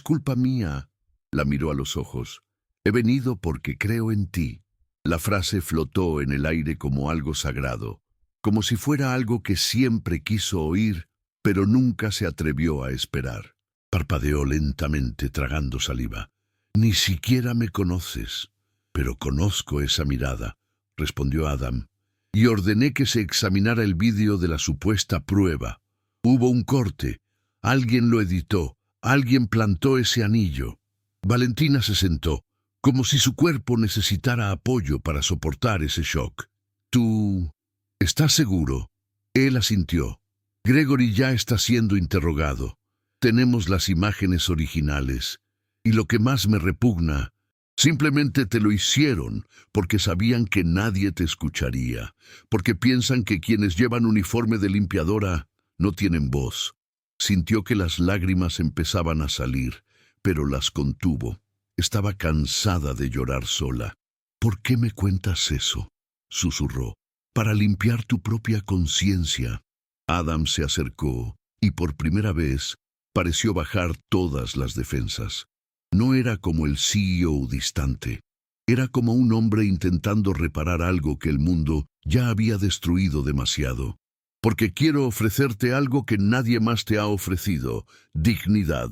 S1: culpa mía. La miró a los ojos. He venido porque creo en ti. La frase flotó en el aire como algo sagrado, como si fuera algo que siempre quiso oír, pero nunca se atrevió a esperar. Parpadeó lentamente, tragando saliva. Ni siquiera me conoces. Pero conozco esa mirada, respondió Adam, y ordené que se examinara el vídeo de la supuesta prueba. Hubo un corte. Alguien lo editó. Alguien plantó ese anillo. Valentina se sentó, como si su cuerpo necesitara apoyo para soportar ese shock. ¿Tú estás seguro? Él asintió. Gregory ya está siendo interrogado. Tenemos las imágenes originales. Y lo que más me repugna, simplemente te lo hicieron porque sabían que nadie te escucharía, porque piensan que quienes llevan uniforme de limpiadora no tienen voz. Sintió que las lágrimas empezaban a salir, pero las contuvo. Estaba cansada de llorar sola. ¿Por qué me cuentas eso?, susurró. Para limpiar tu propia conciencia. Adam se acercó y por primera vez pareció bajar todas las defensas. No era como el CEO distante. Era como un hombre intentando reparar algo que el mundo ya había destruido demasiado. Porque quiero ofrecerte algo que nadie más te ha ofrecido: dignidad.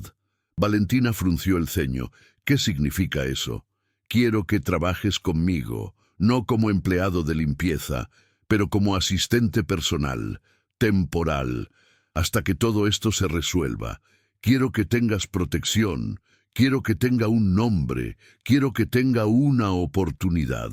S1: Valentina frunció el ceño. ¿Qué significa eso? Quiero que trabajes conmigo, no como empleado de limpieza, pero como asistente personal, temporal, hasta que todo esto se resuelva. Quiero que tengas protección, quiero que tenga un nombre, quiero que tenga una oportunidad.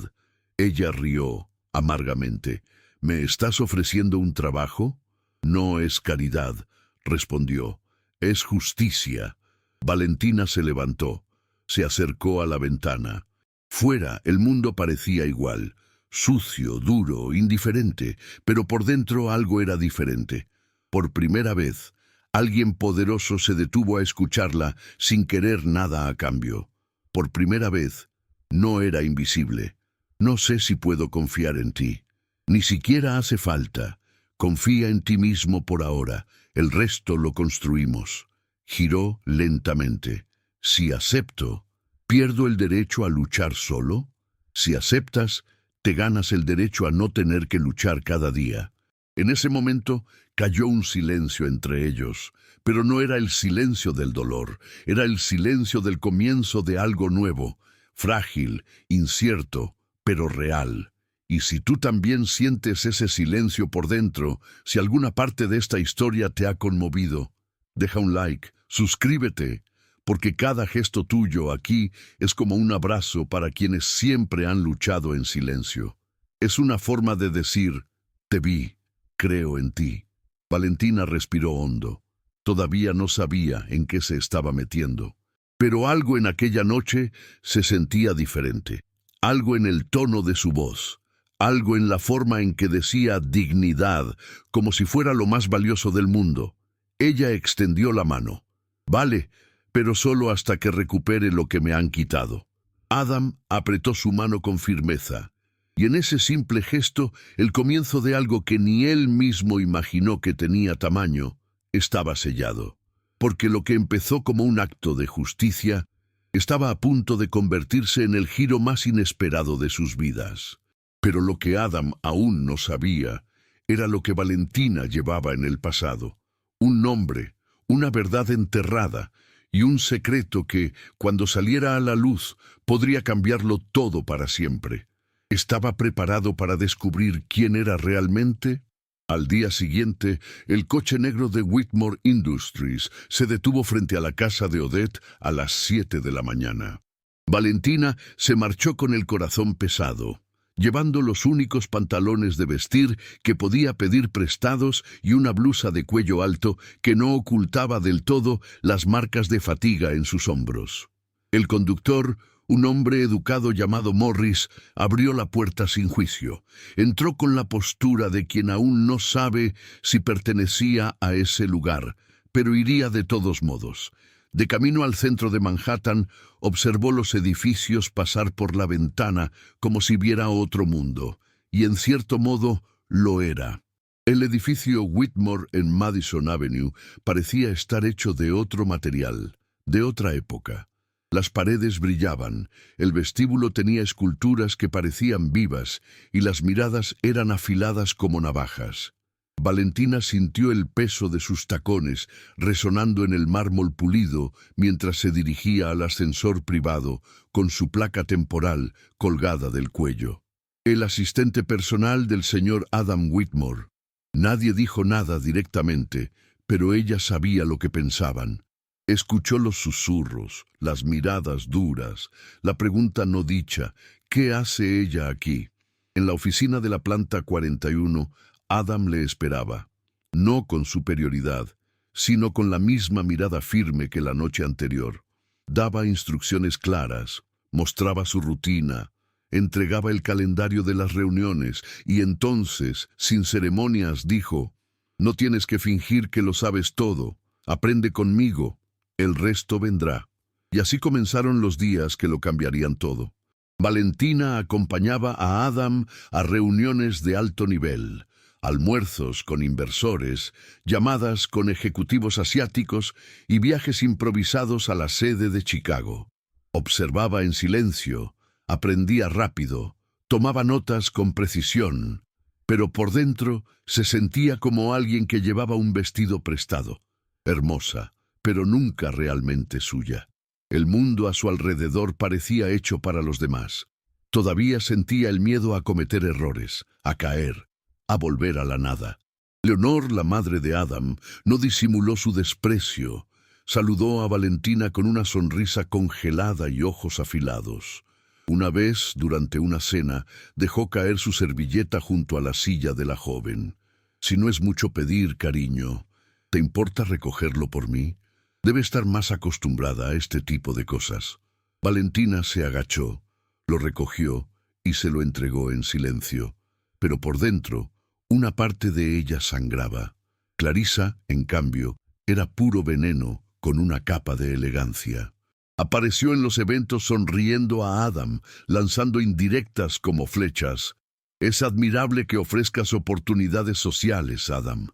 S1: Ella rió amargamente. ¿Me estás ofreciendo un trabajo? No es caridad, respondió. Es justicia. Valentina se levantó. Se acercó a la ventana. Fuera, el mundo parecía igual. Sucio, duro, indiferente, pero por dentro algo era diferente. Por primera vez, alguien poderoso se detuvo a escucharla sin querer nada a cambio. Por primera vez, no era invisible. No sé si puedo confiar en ti. Ni siquiera hace falta. Confía en ti mismo por ahora. El resto lo construimos. Giró lentamente. Si acepto, ¿pierdo el derecho a luchar solo? Si aceptas, te ganas el derecho a no tener que luchar cada día. En ese momento cayó un silencio entre ellos, pero no era el silencio del dolor, era el silencio del comienzo de algo nuevo, frágil, incierto, pero real. Y si tú también sientes ese silencio por dentro, si alguna parte de esta historia te ha conmovido, deja un like, suscríbete, porque cada gesto tuyo aquí es como un abrazo para quienes siempre han luchado en silencio. Es una forma de decir: te vi, creo en ti. Valentina respiró hondo. Todavía no sabía en qué se estaba metiendo. Pero algo en aquella noche se sentía diferente. Algo en el tono de su voz. Algo en la forma en que decía dignidad, como si fuera lo más valioso del mundo. Ella extendió la mano. Vale, pero solo hasta que recupere lo que me han quitado. Adam apretó su mano con firmeza, y en ese simple gesto, el comienzo de algo que ni él mismo imaginó que tenía tamaño, estaba sellado. Porque lo que empezó como un acto de justicia, estaba a punto de convertirse en el giro más inesperado de sus vidas. Pero lo que Adam aún no sabía, era lo que Valentina llevaba en el pasado. Un nombre, una verdad enterrada, y un secreto que, cuando saliera a la luz, podría cambiarlo todo para siempre. ¿Estaba preparado para descubrir quién era realmente? Al día siguiente, el coche negro de Whitmore Industries se detuvo frente a la casa de Odette a las 7 de la mañana. Valentina se marchó con el corazón pesado, llevando los únicos pantalones de vestir que podía pedir prestados y una blusa de cuello alto que no ocultaba del todo las marcas de fatiga en sus hombros. El conductor, un hombre educado llamado Morris, abrió la puerta sin juicio. Entró con la postura de quien aún no sabe si pertenecía a ese lugar, pero iría de todos modos. De camino al centro de Manhattan, observó los edificios pasar por la ventana como si viera otro mundo, y en cierto modo lo era. El edificio Whitmore en Madison Avenue parecía estar hecho de otro material, de otra época. Las paredes brillaban, el vestíbulo tenía esculturas que parecían vivas, y las miradas eran afiladas como navajas. Valentina sintió el peso de sus tacones resonando en el mármol pulido mientras se dirigía al ascensor privado con su placa temporal colgada del cuello. El asistente personal del señor Adam Whitmore. Nadie dijo nada directamente, pero ella sabía lo que pensaban. Escuchó los susurros, las miradas duras, la pregunta no dicha: ¿qué hace ella aquí? En la oficina de la planta 41, Adam le esperaba, no con superioridad, sino con la misma mirada firme que la noche anterior. Daba instrucciones claras, mostraba su rutina, entregaba el calendario de las reuniones y entonces, sin ceremonias, dijo: «No tienes que fingir que lo sabes todo, aprende conmigo, el resto vendrá». Y así comenzaron los días que lo cambiarían todo. Valentina acompañaba a Adam a reuniones de alto nivel, almuerzos con inversores, llamadas con ejecutivos asiáticos y viajes improvisados a la sede de Chicago. Observaba en silencio, aprendía rápido, tomaba notas con precisión, pero por dentro se sentía como alguien que llevaba un vestido prestado, hermosa, pero nunca realmente suya. El mundo a su alrededor parecía hecho para los demás. Todavía sentía el miedo a cometer errores, a caer, a volver a la nada. Leonor, la madre de Adam, no disimuló su desprecio. Saludó a Valentina con una sonrisa congelada y ojos afilados. Una vez, durante una cena, dejó caer su servilleta junto a la silla de la joven. «Si no es mucho pedir, cariño, ¿te importa recogerlo por mí? Debe estar más acostumbrada a este tipo de cosas». Valentina se agachó, lo recogió y se lo entregó en silencio. Pero por dentro, una parte de ella sangraba. Clarisa, en cambio, era puro veneno con una capa de elegancia. Apareció en los eventos sonriendo a Adam, lanzando indirectas como flechas. «Es admirable que ofrezcas oportunidades sociales, Adam.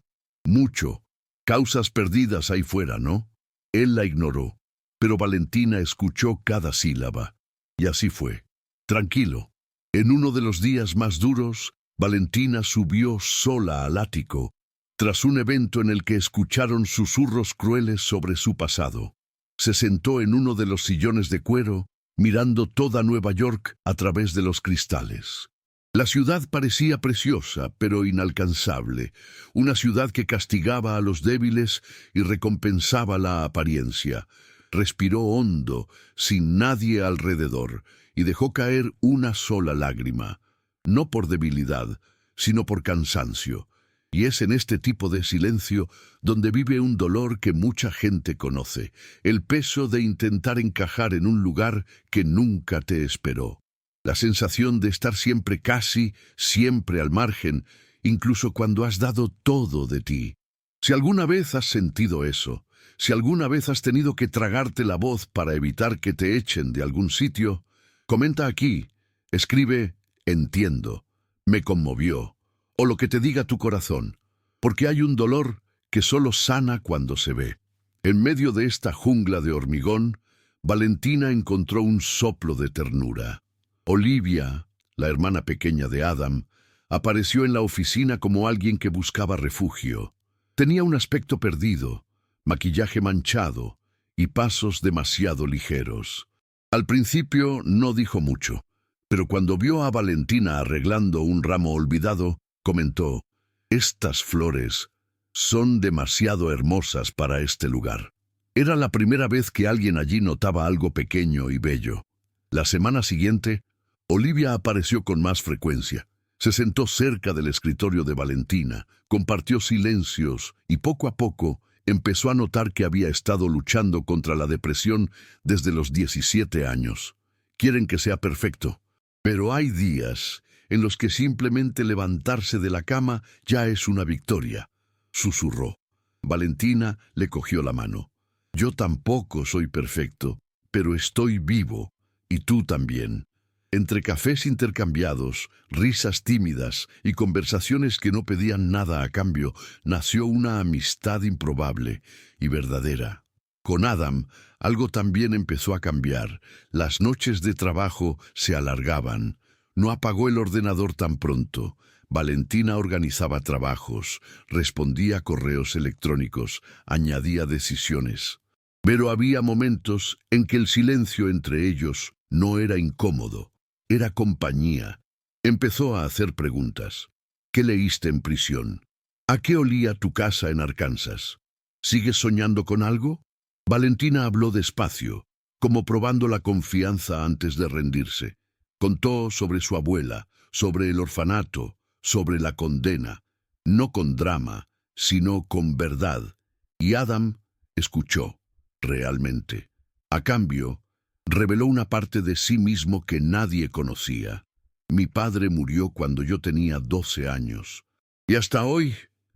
S1: Mucho. Causas perdidas ahí fuera, ¿no?» Él la ignoró, pero Valentina escuchó cada sílaba. Y así fue. Tranquilo. En uno de los días más duros, Valentina subió sola al ático, tras un evento en el que escucharon susurros crueles sobre su pasado. Se sentó en uno de los sillones de cuero, mirando toda Nueva York a través de los cristales. La ciudad parecía preciosa, pero inalcanzable, una ciudad que castigaba a los débiles y recompensaba la apariencia. Respiró hondo, sin nadie alrededor, y dejó caer una sola lágrima, no por debilidad, sino por cansancio. Y es en este tipo de silencio donde vive un dolor que mucha gente conoce, el peso de intentar encajar en un lugar que nunca te esperó. La sensación de estar siempre casi, siempre al margen, incluso cuando has dado todo de ti. Si alguna vez has sentido eso, si alguna vez has tenido que tragarte la voz para evitar que te echen de algún sitio, comenta aquí, escribe «Entiendo», «Me conmovió», o lo que te diga tu corazón, porque hay un dolor que solo sana cuando se ve. En medio de esta jungla de hormigón, Valentina encontró un soplo de ternura. Olivia, la hermana pequeña de Adam, apareció en la oficina como alguien que buscaba refugio. Tenía un aspecto perdido, maquillaje manchado y pasos demasiado ligeros. Al principio no dijo mucho, pero cuando vio a Valentina arreglando un ramo olvidado, comentó: «Estas flores son demasiado hermosas para este lugar». Era la primera vez que alguien allí notaba algo pequeño y bello. La semana siguiente, Olivia apareció con más frecuencia. Se sentó cerca del escritorio de Valentina, compartió silencios y poco a poco empezó a notar que había estado luchando contra la depresión desde los 17 años. Quieren que sea perfecto, pero hay días en los que simplemente levantarse de la cama ya es una victoria, susurró. Valentina le cogió la mano. «Yo tampoco soy perfecto, pero estoy vivo, y tú también». Entre cafés intercambiados, risas tímidas y conversaciones que no pedían nada a cambio, nació una amistad improbable y verdadera. Con Adam, algo también empezó a cambiar. Las noches de trabajo se alargaban. No apagó el ordenador tan pronto. Valentina organizaba trabajos, respondía a correos electrónicos, añadía decisiones. Pero había momentos en que el silencio entre ellos no era incómodo. Era compañía. Empezó a hacer preguntas. ¿Qué leíste en prisión? ¿A qué olía tu casa en Arkansas? ¿Sigues soñando con algo? Valentina habló despacio, como probando la confianza antes de rendirse. Contó sobre su abuela, sobre el orfanato, sobre la condena, no con drama, sino con verdad. Y Adam escuchó, realmente. A cambio, reveló una parte de sí mismo que nadie conocía. «Mi padre murió cuando yo tenía 12 años. Y hasta hoy,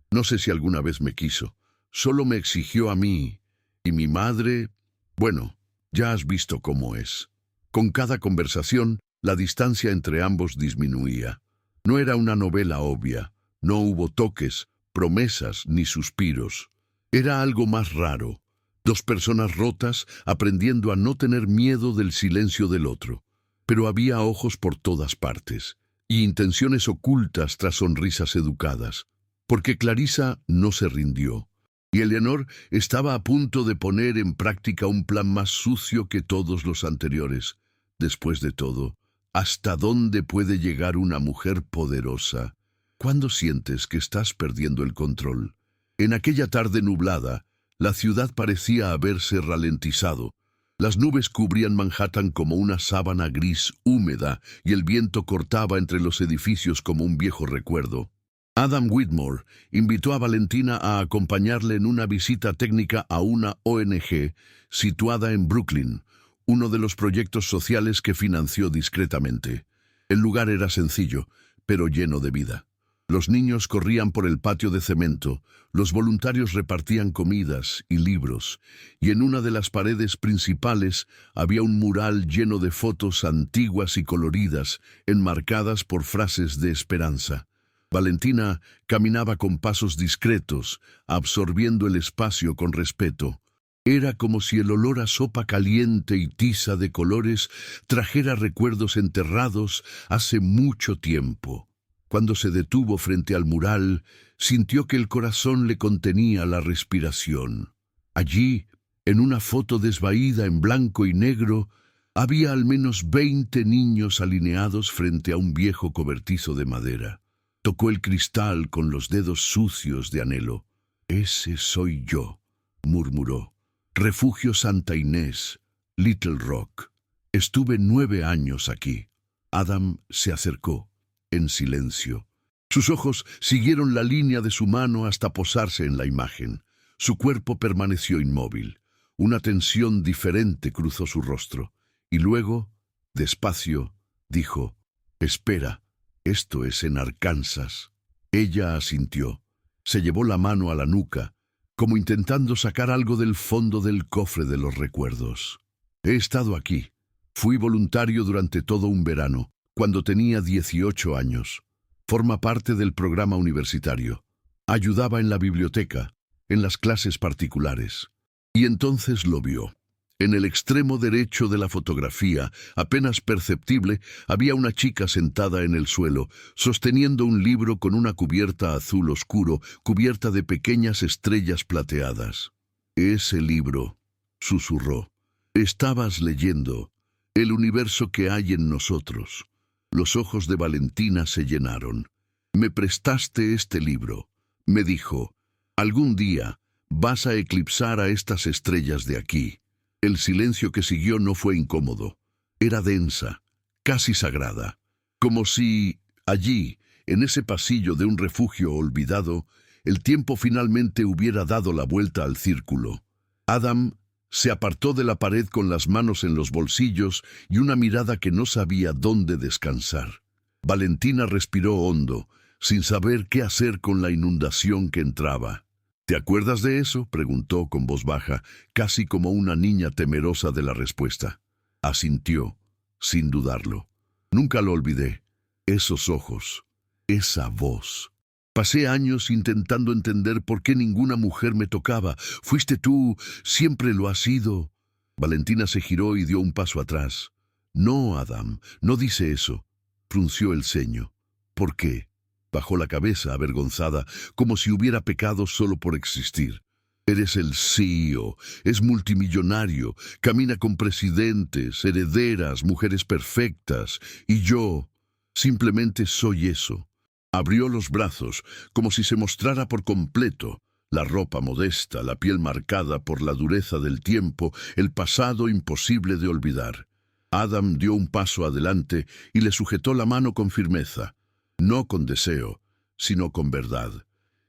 S1: no sé si alguna vez me quiso. Solo me exigió a mí. Y mi madre, bueno, ya has visto cómo es». Con cada conversación, La distancia entre ambos disminuía. No era una novela obvia. No hubo toques, promesas ni suspiros. Era algo más raro. Dos personas rotas aprendiendo a no tener miedo del silencio del otro. Pero había ojos por todas partes y intenciones ocultas tras sonrisas educadas. Porque Clarissa no se rindió. Y Eleanor estaba a punto de poner en práctica un plan más sucio que todos los anteriores. Después de todo, ¿hasta dónde puede llegar una mujer poderosa? ¿Cuándo sientes que estás perdiendo el control? En aquella tarde nublada, la ciudad parecía haberse ralentizado. Las nubes cubrían Manhattan como una sábana gris húmeda y el viento cortaba entre los edificios como un viejo recuerdo. Adam Whitmore invitó a Valentina a acompañarle en una visita técnica a una ONG situada en Brooklyn, uno de los proyectos sociales que financió discretamente. El lugar era sencillo, pero lleno de vida. Los niños corrían por el patio de cemento, los voluntarios repartían comidas y libros, y en una de las paredes principales había un mural lleno de fotos antiguas y coloridas, enmarcadas por frases de esperanza. Valentina caminaba con pasos discretos, absorbiendo el espacio con respeto. Era como si el olor a sopa caliente y tiza de colores trajera recuerdos enterrados hace mucho tiempo. Cuando se detuvo frente al mural, sintió que el corazón le contenía la respiración. Allí, en una foto desvaída en blanco y negro, había al menos 20 niños alineados frente a un viejo cobertizo de madera. Tocó el cristal con los dedos sucios de anhelo. «Ese soy yo», murmuró. «Refugio Santa Inés, Little Rock. Estuve 9 años aquí». Adam se acercó, en silencio. Sus ojos siguieron la línea de su mano hasta posarse en la imagen. Su cuerpo permaneció inmóvil. Una tensión diferente cruzó su rostro. Y luego, despacio, dijo: «Espera. Esto es en Arkansas». Ella asintió. Se llevó la mano a la nuca, como intentando sacar algo del fondo del cofre de los recuerdos. «He estado aquí. Fui voluntario durante todo un verano, cuando tenía 18 años. Forma parte del programa universitario. Ayudaba en la biblioteca, en las clases particulares». Y entonces lo vio. En el extremo derecho de la fotografía, apenas perceptible, había una chica sentada en el suelo, sosteniendo un libro con una cubierta azul oscuro, cubierta de pequeñas estrellas plateadas. «Ese libro», susurró. «Estabas leyendo el universo que hay en nosotros». Los ojos de Valentina se llenaron. «Me prestaste este libro», me dijo. «Algún día vas a eclipsar a estas estrellas de aquí». El silencio que siguió no fue incómodo. Era densa, casi sagrada. Como si, allí, en ese pasillo de un refugio olvidado, el tiempo finalmente hubiera dado la vuelta al círculo. Adam se apartó de la pared con las manos en los bolsillos y una mirada que no sabía dónde descansar. Valentina respiró hondo, sin saber qué hacer con la inundación que entraba. «¿Te acuerdas de eso?», preguntó con voz baja, casi como una niña temerosa de la respuesta. Asintió, sin dudarlo. «Nunca lo olvidé. Esos ojos, esa voz. Pasé años intentando entender por qué ninguna mujer me tocaba. Fuiste tú, siempre lo has sido». Valentina se giró y dio un paso atrás. «No, Adam, no dice eso». Frunció el ceño. «¿Por qué?». Bajó la cabeza, avergonzada, como si hubiera pecado solo por existir. «Eres el CEO, es multimillonario, camina con presidentes, herederas, mujeres perfectas, y yo simplemente soy eso». Abrió los brazos, como si se mostrara por completo. La ropa modesta, la piel marcada por la dureza del tiempo, el pasado imposible de olvidar. Adam dio un paso adelante y le sujetó la mano con firmeza. No con deseo, sino con verdad.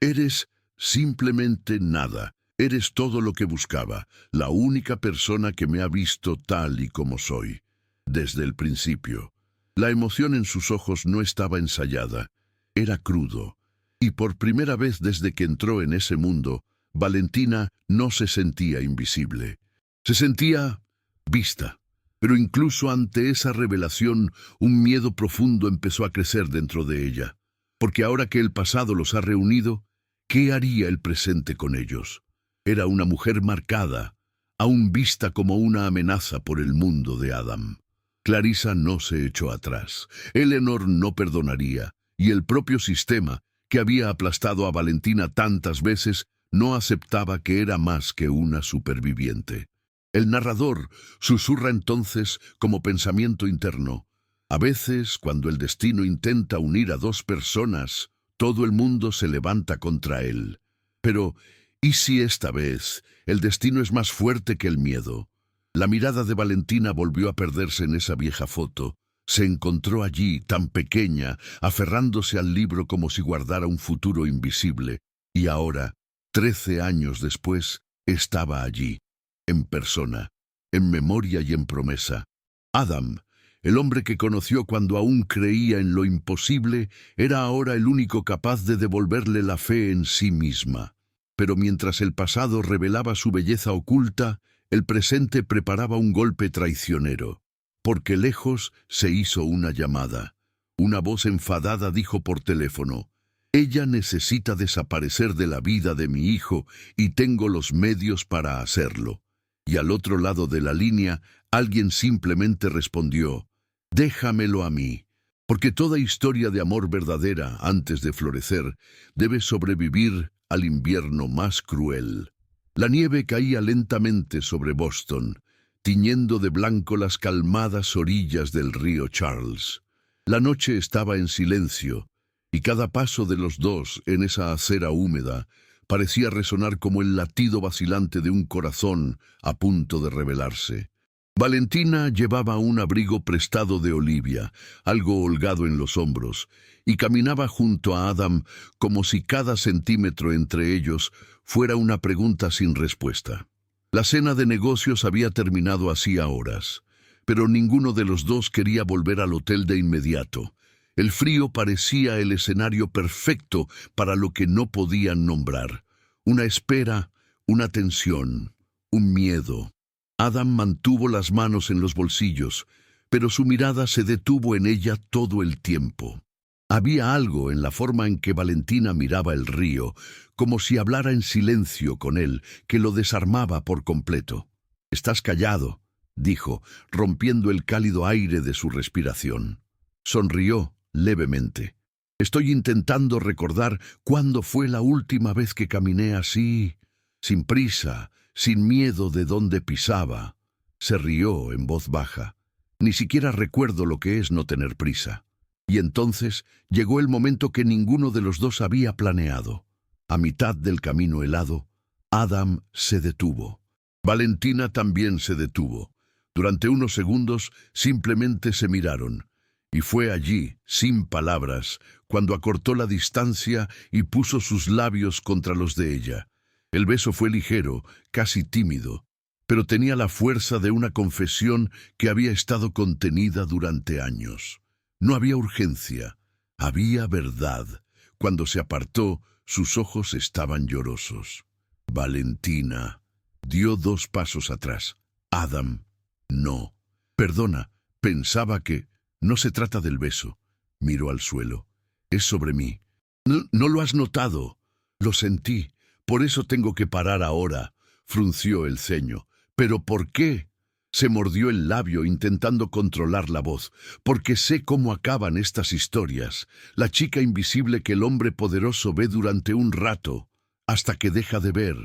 S1: «Eres simplemente nada. Eres todo lo que buscaba, la única persona que me ha visto tal y como soy. Desde el principio». La emoción en sus ojos no estaba ensayada. Era crudo. Y por primera vez desde que entró en ese mundo, Valentina no se sentía invisible. Se sentía vista. Pero incluso ante esa revelación, un miedo profundo empezó a crecer dentro de ella. Porque ahora que el pasado los ha reunido, ¿qué haría el presente con ellos? Era una mujer marcada, aún vista como una amenaza por el mundo de Adam. Clarissa no se echó atrás. Eleanor no perdonaría, y el propio sistema, que había aplastado a Valentina tantas veces, no aceptaba que era más que una superviviente. El narrador susurra entonces como pensamiento interno: a veces, cuando el destino intenta unir a dos personas, todo el mundo se levanta contra él. Pero, ¿y si esta vez el destino es más fuerte que el miedo? La mirada de Valentina volvió a perderse en esa vieja foto. Se encontró allí, tan pequeña, aferrándose al libro como si guardara un futuro invisible. Y ahora, 13 años después, estaba allí, en persona, en memoria y en promesa. Adam, el hombre que conoció cuando aún creía en lo imposible, era ahora el único capaz de devolverle la fe en sí misma. Pero mientras el pasado revelaba su belleza oculta, el presente preparaba un golpe traicionero. Porque lejos se hizo una llamada. Una voz enfadada dijo por teléfono: «Ella necesita desaparecer de la vida de mi hijo y tengo los medios para hacerlo». Y al otro lado de la línea, alguien simplemente respondió: «Déjamelo a mí». Porque toda historia de amor verdadera, antes de florecer, debe sobrevivir al invierno más cruel. La nieve caía lentamente sobre Boston, tiñendo de blanco las calmadas orillas del río Charles. La noche estaba en silencio, y cada paso de los dos en esa acera húmeda parecía resonar como el latido vacilante de un corazón a punto de revelarse. Valentina llevaba un abrigo prestado de Olivia, algo holgado en los hombros, y caminaba junto a Adam como si cada centímetro entre ellos fuera una pregunta sin respuesta. La cena de negocios había terminado hacía horas, pero ninguno de los dos quería volver al hotel de inmediato. El frío parecía el escenario perfecto para lo que no podían nombrar: una espera, una tensión, un miedo. Adam mantuvo las manos en los bolsillos, pero su mirada se detuvo en ella todo el tiempo. Había algo en la forma en que Valentina miraba el río, como si hablara en silencio con él, que lo desarmaba por completo. «Estás callado», dijo, rompiendo el cálido aire de su respiración. Sonrió levemente. «Estoy intentando recordar cuándo fue la última vez que caminé así, sin prisa, sin miedo de dónde pisaba». Se rió en voz baja. «Ni siquiera recuerdo lo que es no tener prisa». Y entonces llegó el momento que ninguno de los dos había planeado. A mitad del camino helado, Adam se detuvo. Valentina también se detuvo. Durante unos segundos simplemente se miraron. Y fue allí, sin palabras, cuando acortó la distancia y puso sus labios contra los de ella. El beso fue ligero, casi tímido, pero tenía la fuerza de una confesión que había estado contenida durante años. No había urgencia, había verdad. Cuando se apartó, sus ojos estaban llorosos. Valentina dio 2 pasos atrás. Adam, no. «Perdona, pensaba que...». «No se trata del beso». Miró al suelo. «Es sobre mí». No lo has notado». «Lo sentí. Por eso tengo que parar ahora». Frunció el ceño. «¿Pero por qué?». Se mordió el labio intentando controlar la voz. «Porque sé cómo acaban estas historias. La chica invisible que el hombre poderoso ve durante un rato, hasta que deja de ver,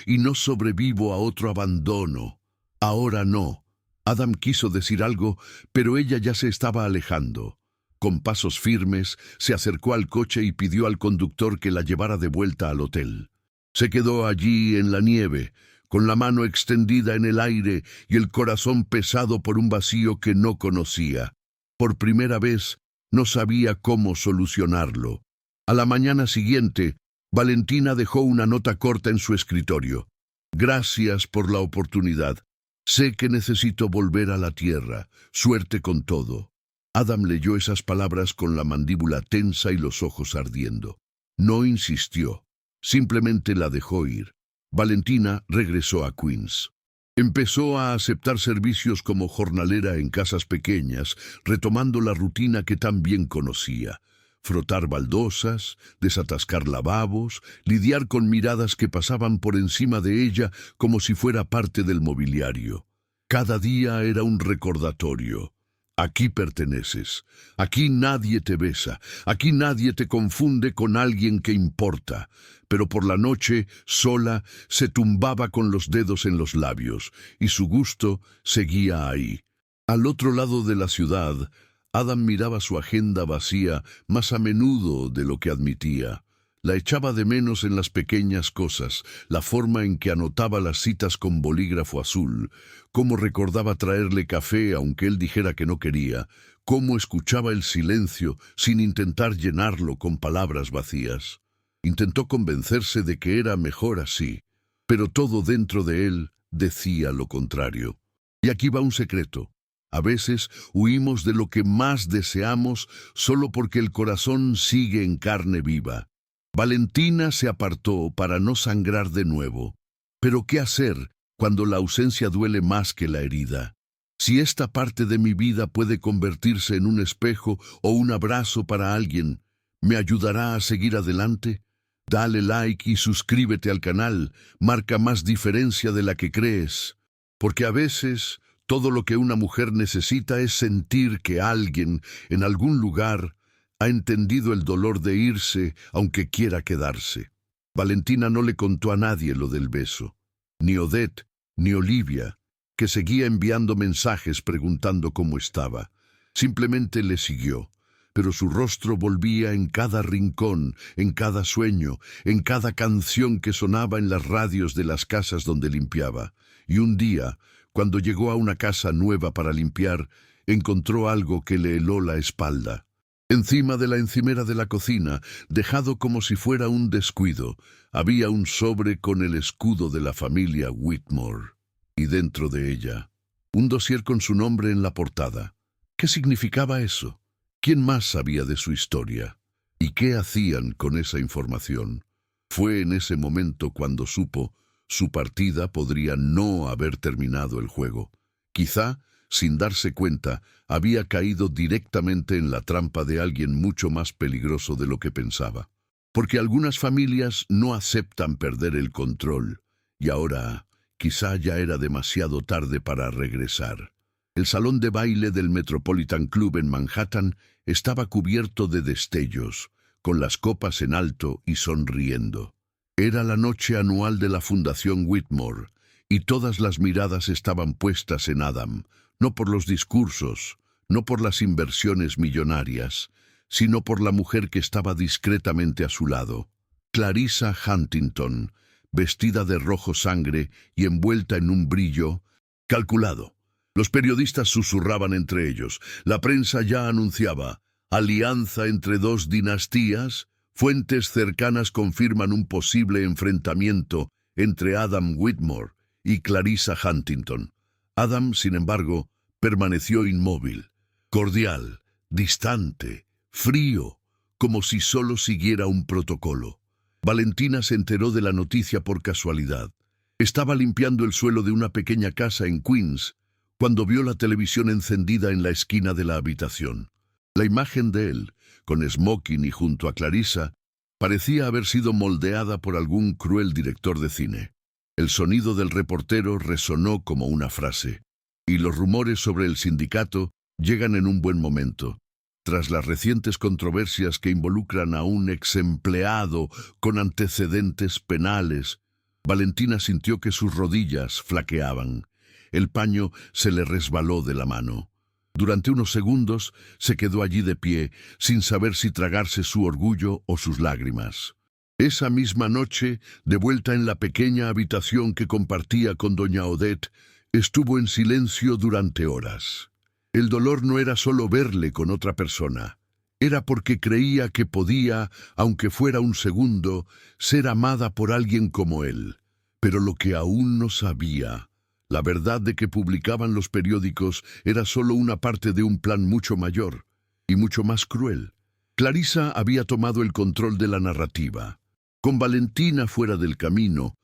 S1: y no sobrevivo a otro abandono. Ahora no». Adam quiso decir algo, pero ella ya se estaba alejando. Con pasos firmes, se acercó al coche y pidió al conductor que la llevara de vuelta al hotel. Se quedó allí en la nieve, con la mano extendida en el aire y el corazón pesado por un vacío que no conocía. Por primera vez, no sabía cómo solucionarlo. A la mañana siguiente, Valentina dejó una nota corta en su escritorio. «Gracias por la oportunidad. Sé que necesito volver a la tierra. Suerte con todo». Adam leyó esas palabras con la mandíbula tensa y los ojos ardiendo. No insistió. Simplemente la dejó ir. Valentina regresó a Queens. Empezó a aceptar servicios como jornalera en casas pequeñas, retomando la rutina que tan bien conocía. Frotar baldosas, desatascar lavabos, lidiar con miradas que pasaban por encima de ella como si fuera parte del mobiliario. Cada día era un recordatorio. Aquí perteneces, aquí nadie te besa, aquí nadie te confunde con alguien que importa. Pero por la noche, sola, se tumbaba con los dedos en los labios, y su gusto seguía ahí. Al otro lado de la ciudad, Adam miraba su agenda vacía más a menudo de lo que admitía. La echaba de menos en las pequeñas cosas, la forma en que anotaba las citas con bolígrafo azul, cómo recordaba traerle café aunque él dijera que no quería, cómo escuchaba el silencio sin intentar llenarlo con palabras vacías. Intentó convencerse de que era mejor así, pero todo dentro de él decía lo contrario. Y aquí va un secreto. A veces huimos de lo que más deseamos solo porque el corazón sigue en carne viva. Valentina se apartó para no sangrar de nuevo. Pero ¿qué hacer cuando la ausencia duele más que la herida? Si esta parte de mi vida puede convertirse en un espejo o un abrazo para alguien, ¿me ayudará a seguir adelante? Dale like y suscríbete al canal, marca más diferencia de la que crees. Porque a veces todo lo que una mujer necesita es sentir que alguien, en algún lugar, ha entendido el dolor de irse, aunque quiera quedarse. Valentina no le contó a nadie lo del beso. Ni Odette, ni Olivia, que seguía enviando mensajes preguntando cómo estaba. Simplemente le siguió, pero su rostro volvía en cada rincón, en cada sueño, en cada canción que sonaba en las radios de las casas donde limpiaba. Y un día, cuando llegó a una casa nueva para limpiar, encontró algo que le heló la espalda. Encima de la encimera de la cocina, dejado como si fuera un descuido, había un sobre con el escudo de la familia Whitmore. Y dentro de ella, un dossier con su nombre en la portada. ¿Qué significaba eso? ¿Quién más sabía de su historia? ¿Y qué hacían con esa información? Fue en ese momento cuando supo su partida podría no haber terminado el juego. Quizá, sin darse cuenta, había caído directamente en la trampa de alguien mucho más peligroso de lo que pensaba. Porque algunas familias no aceptan perder el control, y ahora quizá ya era demasiado tarde para regresar. El salón de baile del Metropolitan Club en Manhattan estaba cubierto de destellos, con las copas en alto y sonriendo. Era la noche anual de la Fundación Whitmore, y todas las miradas estaban puestas en Adam, no por los discursos, no por las inversiones millonarias, sino por la mujer que estaba discretamente a su lado. Clarissa Huntington, vestida de rojo sangre y envuelta en un brillo calculado. Los periodistas susurraban entre ellos. La prensa ya anunciaba alianza entre dos dinastías. Fuentes cercanas confirman un posible enfrentamiento entre Adam Whitmore y Clarissa Huntington. Adam, sin embargo, permaneció inmóvil, cordial, distante, frío, como si solo siguiera un protocolo. Valentina se enteró de la noticia por casualidad. Estaba limpiando el suelo de una pequeña casa en Queens cuando vio la televisión encendida en la esquina de la habitación. La imagen de él, con smoking y junto a Clarissa, parecía haber sido moldeada por algún cruel director de cine. El sonido del reportero resonó como una frase. Y los rumores sobre el sindicato llegan en un buen momento. Tras las recientes controversias que involucran a un exempleado con antecedentes penales, Valentina sintió que sus rodillas flaqueaban. El paño se le resbaló de la mano. Durante unos segundos se quedó allí de pie, sin saber si tragarse su orgullo o sus lágrimas. Esa misma noche, de vuelta en la pequeña habitación que compartía con doña Odette, estuvo en silencio durante horas. El dolor no era solo verle con otra persona. Era porque creía que podía, aunque fuera un segundo, ser amada por alguien como él. Pero lo que aún no sabía, la verdad de que publicaban los periódicos, era solo una parte de un plan mucho mayor y mucho más cruel. Clarissa había tomado el control de la narrativa. Con Valentina fuera del camino,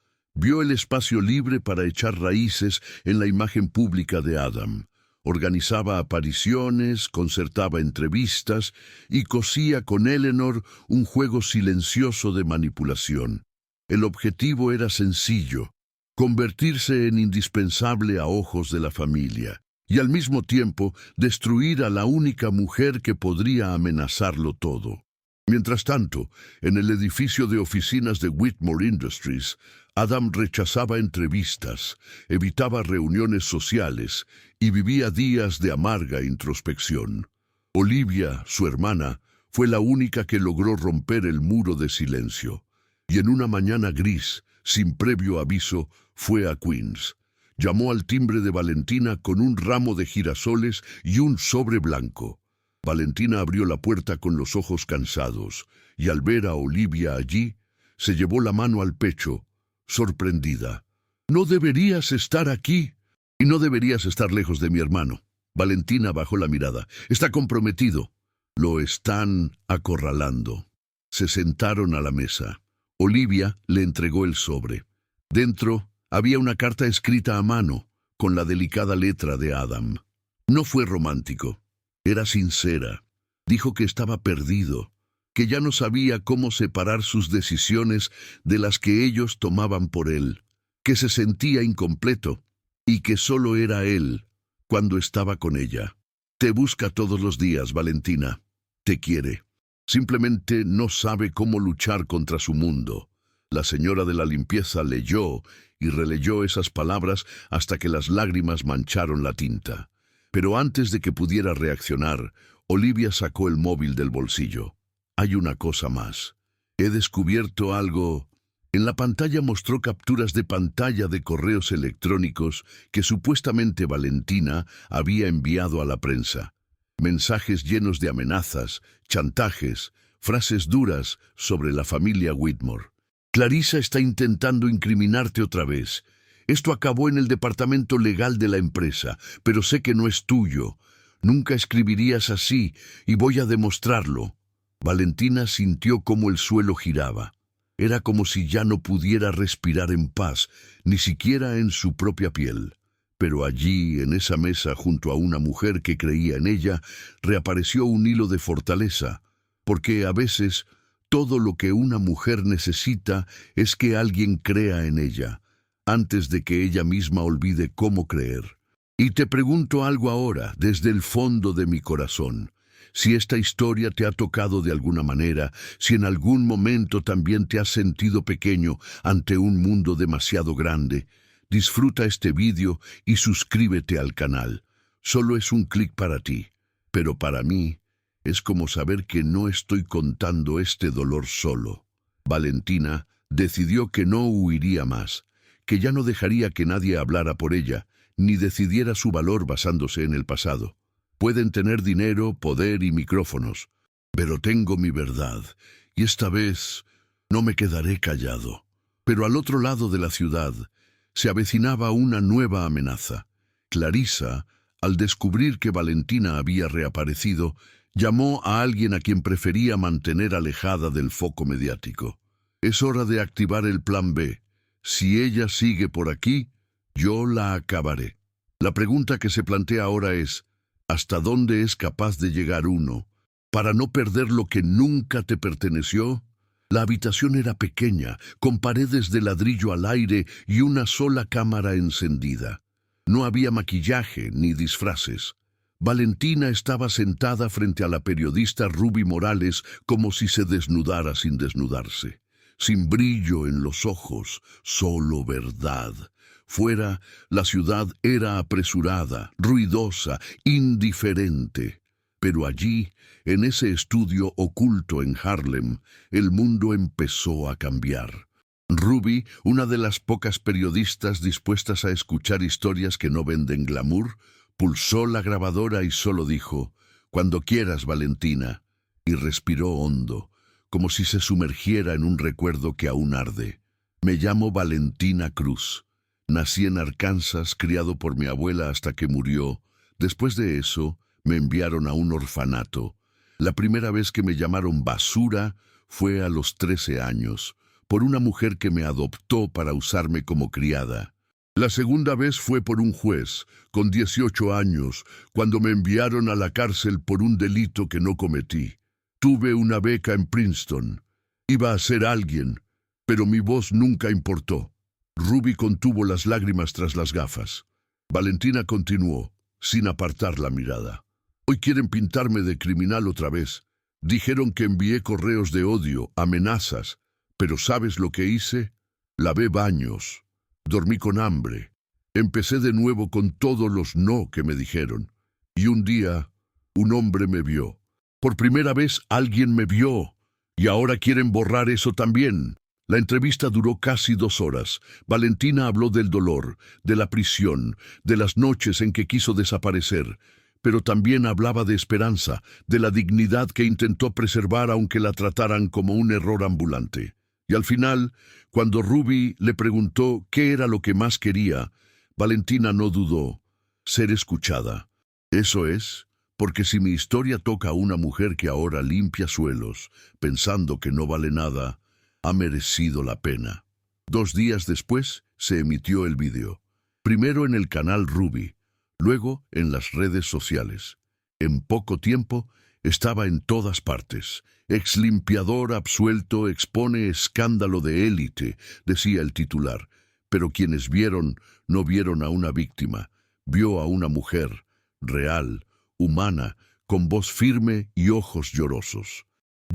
S1: Vio el espacio libre para echar raíces en la imagen pública de Adam. Organizaba apariciones, concertaba entrevistas y cosía con Eleanor un juego silencioso de manipulación. El objetivo era sencillo: convertirse en indispensable a ojos de la familia, y al mismo tiempo destruir a la única mujer que podría amenazarlo todo. Mientras tanto, en el edificio de oficinas de Whitmore Industries, Adam rechazaba entrevistas, evitaba reuniones sociales y vivía días de amarga introspección. Olivia, su hermana, fue la única que logró romper el muro de silencio, y en una mañana gris, sin previo aviso, fue a Queens. Llamó al timbre de Valentina con un ramo de girasoles y un sobre blanco. Valentina abrió la puerta con los ojos cansados, y al ver a Olivia allí, se llevó la mano al pecho, sorprendida. «No deberías estar aquí, y no deberías estar lejos de mi hermano». Valentina bajó la mirada. «Está comprometido. Lo están acorralando». Se sentaron a la mesa. Olivia le entregó el sobre. Dentro había una carta escrita a mano, con la delicada letra de Adam. No fue romántico. Era sincera. Dijo que estaba perdido, que ya no sabía cómo separar sus decisiones de las que ellos tomaban por él, que se sentía incompleto y que solo era él cuando estaba con ella. «Te busca todos los días, Valentina. Te quiere. Simplemente no sabe cómo luchar contra su mundo». La señora de la limpieza leyó y releyó esas palabras hasta que las lágrimas mancharon la tinta. Pero antes de que pudiera reaccionar, Olivia sacó el móvil del bolsillo. «Hay una cosa más. He descubierto algo». En la pantalla mostró capturas de pantalla de correos electrónicos que supuestamente Valentina había enviado a la prensa. Mensajes llenos de amenazas, chantajes, frases duras sobre la familia Whitmore. «Clarissa está intentando incriminarte otra vez. Esto acabó en el departamento legal de la empresa, pero sé que no es tuyo. Nunca escribirías así, y voy a demostrarlo». Valentina sintió cómo el suelo giraba. Era como si ya no pudiera respirar en paz, ni siquiera en su propia piel. Pero allí, en esa mesa, junto a una mujer que creía en ella, reapareció un hilo de fortaleza, porque a veces todo lo que una mujer necesita es que alguien crea en ella, antes de que ella misma olvide cómo creer. Y te pregunto algo ahora, desde el fondo de mi corazón. Si esta historia te ha tocado de alguna manera, si en algún momento también te has sentido pequeño ante un mundo demasiado grande, disfruta este vídeo y suscríbete al canal. Solo es un clic para ti, pero para mí es como saber que no estoy contando este dolor solo. Valentina decidió que no huiría más, que ya no dejaría que nadie hablara por ella, ni decidiera su valor basándose en el pasado. Pueden tener dinero, poder y micrófonos, pero tengo mi verdad, y esta vez no me quedaré callado. Pero al otro lado de la ciudad se avecinaba una nueva amenaza. Clarissa, al descubrir que Valentina había reaparecido, llamó a alguien a quien prefería mantener alejada del foco mediático. «Es hora de activar el plan B. Si ella sigue por aquí, yo la acabaré». La pregunta que se plantea ahora es: ¿hasta dónde es capaz de llegar uno para no perder lo que nunca te perteneció? La habitación era pequeña, con paredes de ladrillo al aire y una sola cámara encendida. No había maquillaje ni disfraces. Valentina estaba sentada frente a la periodista Ruby Morales como si se desnudara sin desnudarse. Sin brillo en los ojos, solo verdad. Fuera, la ciudad era apresurada, ruidosa, indiferente. Pero allí, en ese estudio oculto en Harlem, el mundo empezó a cambiar. Ruby, una de las pocas periodistas dispuestas a escuchar historias que no venden glamour, pulsó la grabadora y solo dijo: «Cuando quieras, Valentina», y respiró hondo, como si se sumergiera en un recuerdo que aún arde. «Me llamo Valentina Cruz. Nací en Arkansas, criado por mi abuela hasta que murió. Después de eso, me enviaron a un orfanato. La primera vez que me llamaron basura fue a los 13 años, por una mujer que me adoptó para usarme como criada. La segunda vez fue por un juez, con 18 años, cuando me enviaron a la cárcel por un delito que no cometí. Tuve una beca en Princeton. Iba a ser alguien, pero mi voz nunca importó. Ruby contuvo las lágrimas tras las gafas. Valentina continuó, sin apartar la mirada. Hoy quieren pintarme de criminal otra vez. Dijeron que envié correos de odio, amenazas. Pero ¿sabes lo que hice? Lavé baños. Dormí con hambre. Empecé de nuevo con todos los no que me dijeron. Y un día, un hombre me vio. Por primera vez alguien me vio. Y ahora quieren borrar eso también. La entrevista duró casi 2 horas. Valentina habló del dolor, de la prisión, de las noches en que quiso desaparecer. Pero también hablaba de esperanza, de la dignidad que intentó preservar aunque la trataran como un error ambulante. Y al final, cuando Ruby le preguntó qué era lo que más quería, Valentina no dudó: ser escuchada. Eso es, porque si mi historia toca a una mujer que ahora limpia suelos, pensando que no vale nada, ha merecido la pena. 2 días después se emitió el vídeo. Primero en el canal Ruby, luego en las redes sociales. En poco tiempo estaba en todas partes. Exlimpiador absuelto expone escándalo de élite, decía el titular. Pero quienes vieron, no vieron a una víctima. Vio a una mujer, real, humana, con voz firme y ojos llorosos.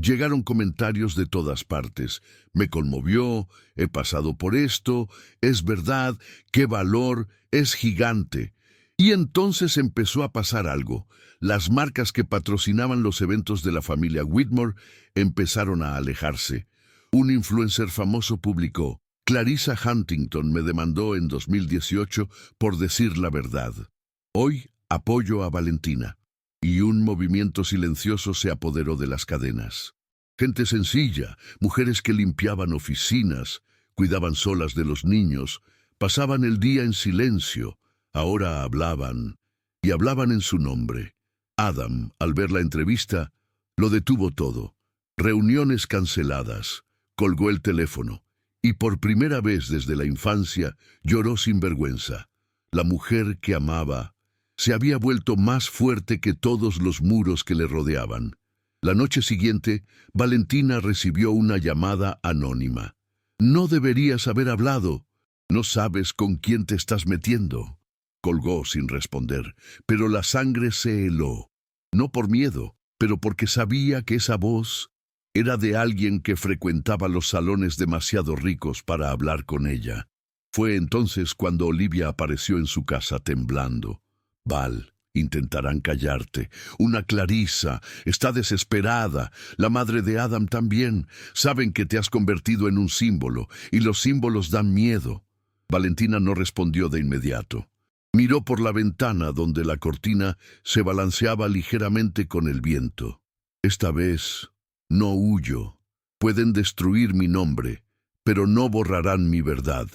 S1: Llegaron comentarios de todas partes. Me conmovió, he pasado por esto, es verdad, qué valor, es gigante. Y entonces empezó a pasar algo. Las marcas que patrocinaban los eventos de la familia Whitmore empezaron a alejarse. Un influencer famoso publicó: Clarissa Huntington me demandó en 2018 por decir la verdad. Hoy apoyo a Valentina. Y un movimiento silencioso se apoderó de las cadenas. Gente sencilla, mujeres que limpiaban oficinas, cuidaban solas de los niños, pasaban el día en silencio. Ahora hablaban, y hablaban en su nombre. Adam, al ver la entrevista, lo detuvo todo. Reuniones canceladas. Colgó el teléfono. Y por primera vez desde la infancia lloró sin vergüenza. La mujer que amaba se había vuelto más fuerte que todos los muros que le rodeaban. La noche siguiente, Valentina recibió una llamada anónima. No deberías haber hablado. No sabes con quién te estás metiendo. Colgó sin responder, pero la sangre se heló. No por miedo, pero porque sabía que esa voz era de alguien que frecuentaba los salones demasiado ricos para hablar con ella. Fue entonces cuando Olivia apareció en su casa temblando. Val, intentarán callarte. Una Clarissa está desesperada. La madre de Adam también. Saben que te has convertido en un símbolo, y los símbolos dan miedo. Valentina no respondió de inmediato. Miró por la ventana donde la cortina se balanceaba ligeramente con el viento. Esta vez no huyo. Pueden destruir mi nombre, pero no borrarán mi verdad.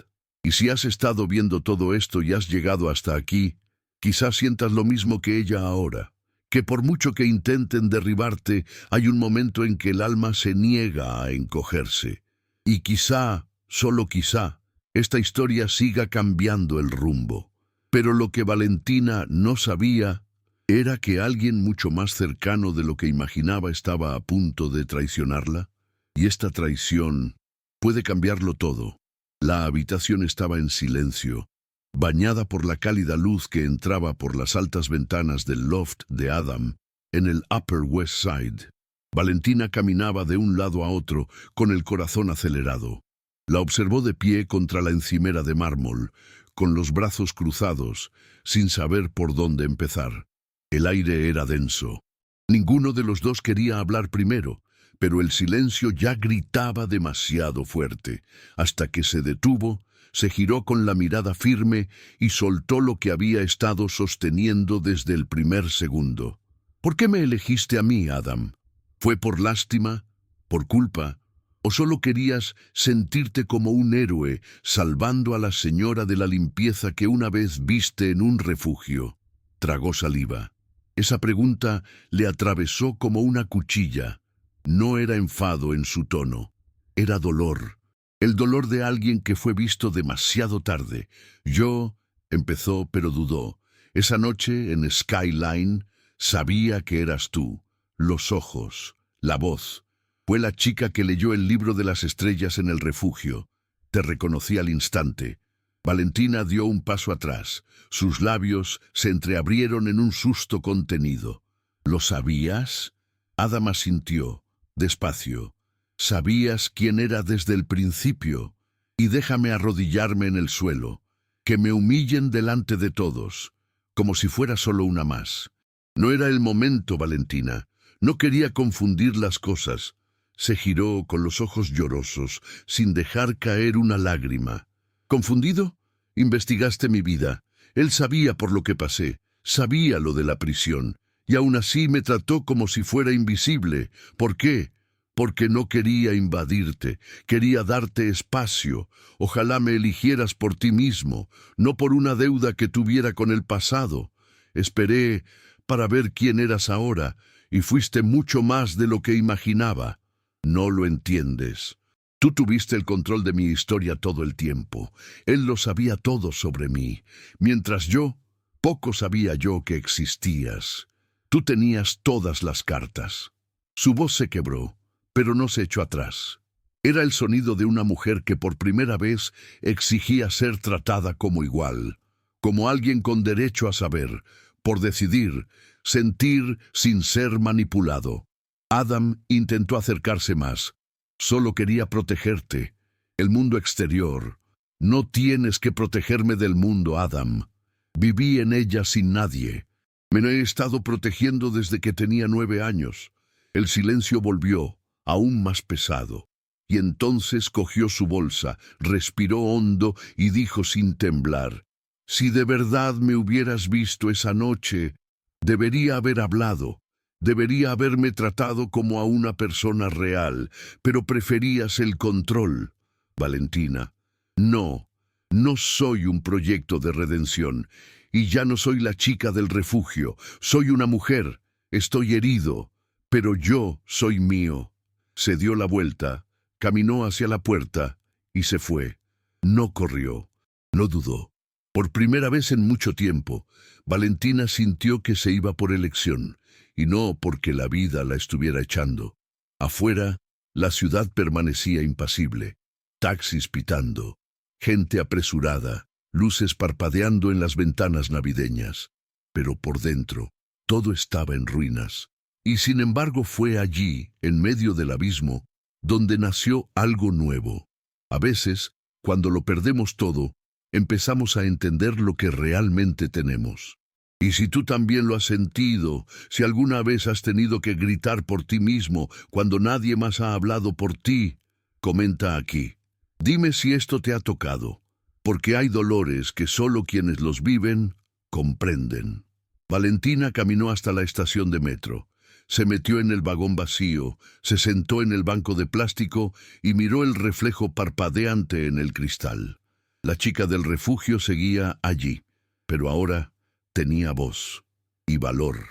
S1: Y si has estado viendo todo esto y has llegado hasta aquí, quizás sientas lo mismo que ella ahora, que por mucho que intenten derribarte, hay un momento en que el alma se niega a encogerse. Y quizá, solo quizá, esta historia siga cambiando el rumbo. Pero lo que Valentina no sabía era que alguien mucho más cercano de lo que imaginaba estaba a punto de traicionarla. Y esta traición puede cambiarlo todo. La habitación estaba en silencio, bañada por la cálida luz que entraba por las altas ventanas del loft de Adam en el Upper West Side. Valentina caminaba de un lado a otro con el corazón acelerado. La observó de pie contra la encimera de mármol, con los brazos cruzados, sin saber por dónde empezar. El aire era denso. Ninguno de los dos quería hablar primero, pero el silencio ya gritaba demasiado fuerte, hasta que se detuvo, se giró con la mirada firme y soltó lo que había estado sosteniendo desde el primer segundo. ¿Por qué me elegiste a mí, Adam? ¿Fue por lástima? ¿Por culpa? ¿O solo querías sentirte como un héroe salvando a la señora de la limpieza que una vez viste en un refugio? Tragó saliva. Esa pregunta le atravesó como una cuchilla. No era enfado en su tono, era dolor. El dolor de alguien que fue visto demasiado tarde. Yo, empezó, pero dudó. Esa noche, en Skyline, sabía que eras tú. Los ojos, la voz. Fue la chica que leyó el libro de las estrellas en el refugio. Te reconocí al instante. Valentina dio un paso atrás. Sus labios se entreabrieron en un susto contenido. ¿Lo sabías? Adam asintió, despacio. Sabías quién era desde el principio. Y déjame arrodillarme en el suelo. Que me humillen delante de todos, como si fuera solo una más. No era el momento, Valentina. No quería confundir las cosas. Se giró con los ojos llorosos, sin dejar caer una lágrima. ¿Confundido? Investigaste mi vida. Él sabía por lo que pasé, sabía lo de la prisión, y aún así me trató como si fuera invisible. ¿Por qué? Porque no quería invadirte, quería darte espacio. Ojalá me eligieras por ti mismo, no por una deuda que tuviera con el pasado. Esperé para ver quién eras ahora, y fuiste mucho más de lo que imaginaba. No lo entiendes. Tú tuviste el control de mi historia todo el tiempo. Él lo sabía todo sobre mí, mientras yo, poco sabía yo que existías. Tú tenías todas las cartas. Su voz se quebró, pero no se echó atrás. Era el sonido de una mujer que por primera vez exigía ser tratada como igual, como alguien con derecho a saber, por decidir, sentir sin ser manipulado. Adam intentó acercarse más. Solo quería protegerte. El mundo exterior. No tienes que protegerme del mundo, Adam. Viví en ella sin nadie. Me he estado protegiendo desde que tenía 9 años. El silencio volvió, aún más pesado. Y entonces cogió su bolsa, respiró hondo y dijo sin temblar: si de verdad me hubieras visto esa noche, debería haber hablado. Debería haberme tratado como a una persona real, pero preferías el control. Valentina, no soy un proyecto de redención, y ya no soy la chica del refugio. Soy una mujer, estoy herido, pero yo soy mío. Se dio la vuelta, caminó hacia la puerta y se fue. No corrió, no dudó. Por primera vez en mucho tiempo, Valentina sintió que se iba por elección, y no porque la vida la estuviera echando. Afuera, la ciudad permanecía impasible. Taxis pitando, gente apresurada, luces parpadeando en las ventanas navideñas. Pero por dentro, todo estaba en ruinas. Y sin embargo fue allí, en medio del abismo, donde nació algo nuevo. A veces, cuando lo perdemos todo, empezamos a entender lo que realmente tenemos. Y si tú también lo has sentido, si alguna vez has tenido que gritar por ti mismo cuando nadie más ha hablado por ti, comenta aquí. Dime si esto te ha tocado, porque hay dolores que solo quienes los viven comprenden. Valentina caminó hasta la estación de metro. Se metió en el vagón vacío, se sentó en el banco de plástico y miró el reflejo parpadeante en el cristal. La chica del refugio seguía allí, pero ahora tenía voz y valor.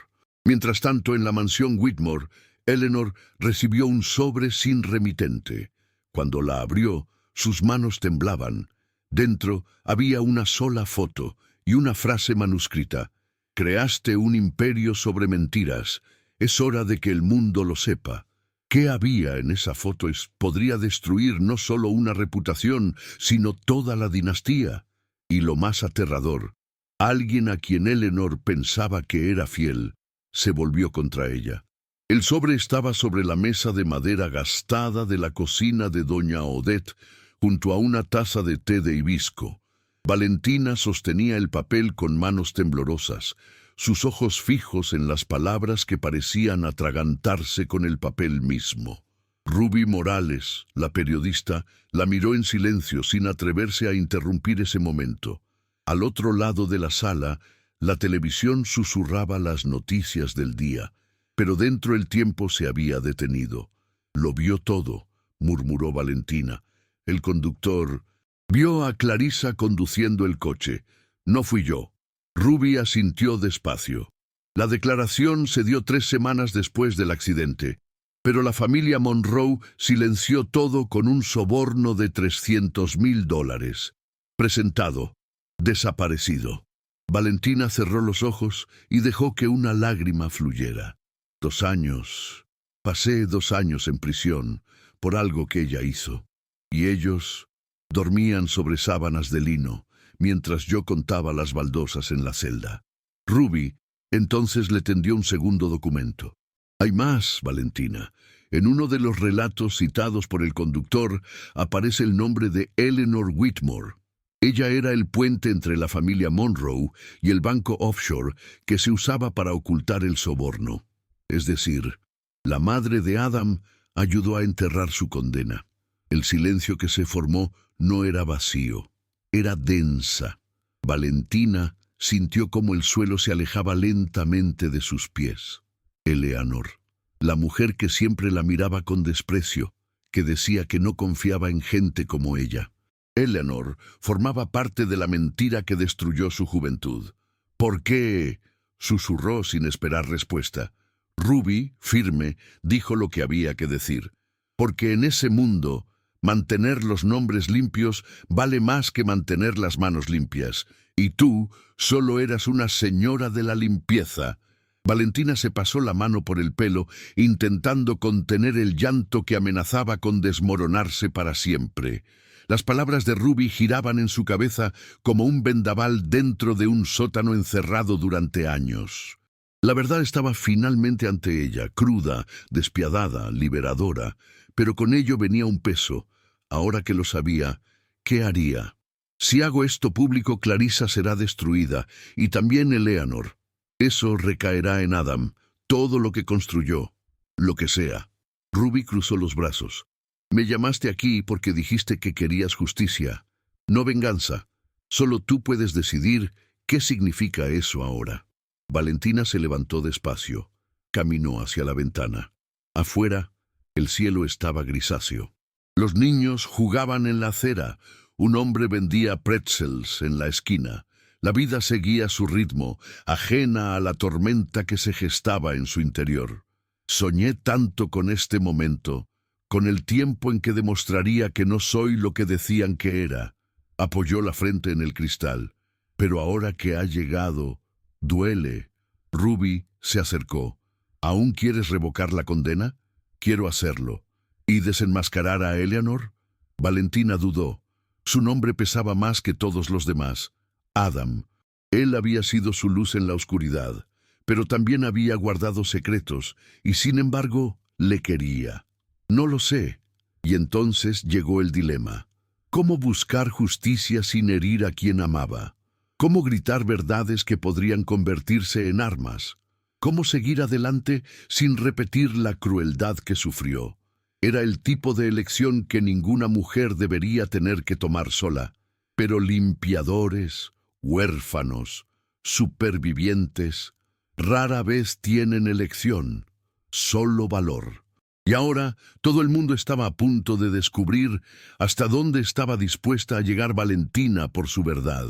S1: Mientras tanto, en la mansión Whitmore, Eleanor recibió un sobre sin remitente. Cuando la abrió, sus manos temblaban. Dentro había una sola foto y una frase manuscrita. Creaste un imperio sobre mentiras. Es hora de que el mundo lo sepa. ¿Qué había en esa foto? Podría destruir no solo una reputación, sino toda la dinastía. Y lo más aterrador, alguien a quien Eleanor pensaba que era fiel, se volvió contra ella. El sobre estaba sobre la mesa de madera gastada de la cocina de doña Odette, junto a una taza de té de hibisco. Valentina sostenía el papel con manos temblorosas, sus ojos fijos en las palabras que parecían atragantarse con el papel mismo. Ruby Morales, la periodista, la miró en silencio sin atreverse a interrumpir ese momento. Al otro lado de la sala, la televisión susurraba las noticias del día, pero dentro el tiempo se había detenido. Lo vio todo, murmuró Valentina. El conductor vio a Clarissa conduciendo el coche. No fui yo. Ruby asintió despacio. La declaración se dio 3 semanas después del accidente. Pero la familia Monroe silenció todo con un soborno de $300,000. Presentado. Desaparecido. Valentina cerró los ojos y dejó que una lágrima fluyera. 2 años. Pasé 2 años en prisión por algo que ella hizo. Y ellos dormían sobre sábanas de lino, mientras yo contaba las baldosas en la celda. Ruby entonces le tendió un segundo documento. Hay más, Valentina. En uno de los relatos citados por el conductor aparece el nombre de Eleanor Whitmore. Ella era el puente entre la familia Monroe y el banco offshore que se usaba para ocultar el soborno. Es decir, la madre de Adam ayudó a enterrar su condena. El silencio que se formó no era vacío, era densa. Valentina sintió como el suelo se alejaba lentamente de sus pies. Eleanor, la mujer que siempre la miraba con desprecio, que decía que no confiaba en gente como ella. Eleanor formaba parte de la mentira que destruyó su juventud. ¿Por qué?, susurró sin esperar respuesta. Ruby, firme, dijo lo que había que decir. Porque en ese mundo, mantener los nombres limpios vale más que mantener las manos limpias. Y tú solo eras una señora de la limpieza. Valentina se pasó la mano por el pelo, intentando contener el llanto que amenazaba con desmoronarse para siempre. Las palabras de Ruby giraban en su cabeza como un vendaval dentro de un sótano encerrado durante años. La verdad estaba finalmente ante ella, cruda, despiadada, liberadora, pero con ello venía un peso. Ahora que lo sabía, ¿qué haría? Si hago esto público, Clarissa será destruida, y también Eleanor. Eso recaerá en Adam, todo lo que construyó, lo que sea. Ruby cruzó los brazos. Me llamaste aquí porque dijiste que querías justicia, no venganza. Solo tú puedes decidir qué significa eso ahora. Valentina se levantó despacio. Caminó hacia la ventana. Afuera, el cielo estaba grisáceo. Los niños jugaban en la acera. Un hombre vendía pretzels en la esquina. La vida seguía su ritmo, ajena a la tormenta que se gestaba en su interior. Soñé tanto con este momento, con el tiempo en que demostraría que no soy lo que decían que era. Apoyó la frente en el cristal. Pero ahora que ha llegado, duele. Ruby se acercó. ¿Aún quieres revocar la condena? Quiero hacerlo. ¿Y desenmascarar a Eleanor? Valentina dudó. Su nombre pesaba más que todos los demás. Adam. Él había sido su luz en la oscuridad, pero también había guardado secretos, y sin embargo, le quería. No lo sé. Y entonces llegó el dilema. ¿Cómo buscar justicia sin herir a quien amaba? ¿Cómo gritar verdades que podrían convertirse en armas? ¿Cómo seguir adelante sin repetir la crueldad que sufrió? Era el tipo de elección que ninguna mujer debería tener que tomar sola. Pero limpiadores, huérfanos, supervivientes, rara vez tienen elección, solo valor. Y ahora todo el mundo estaba a punto de descubrir hasta dónde estaba dispuesta a llegar Valentina por su verdad.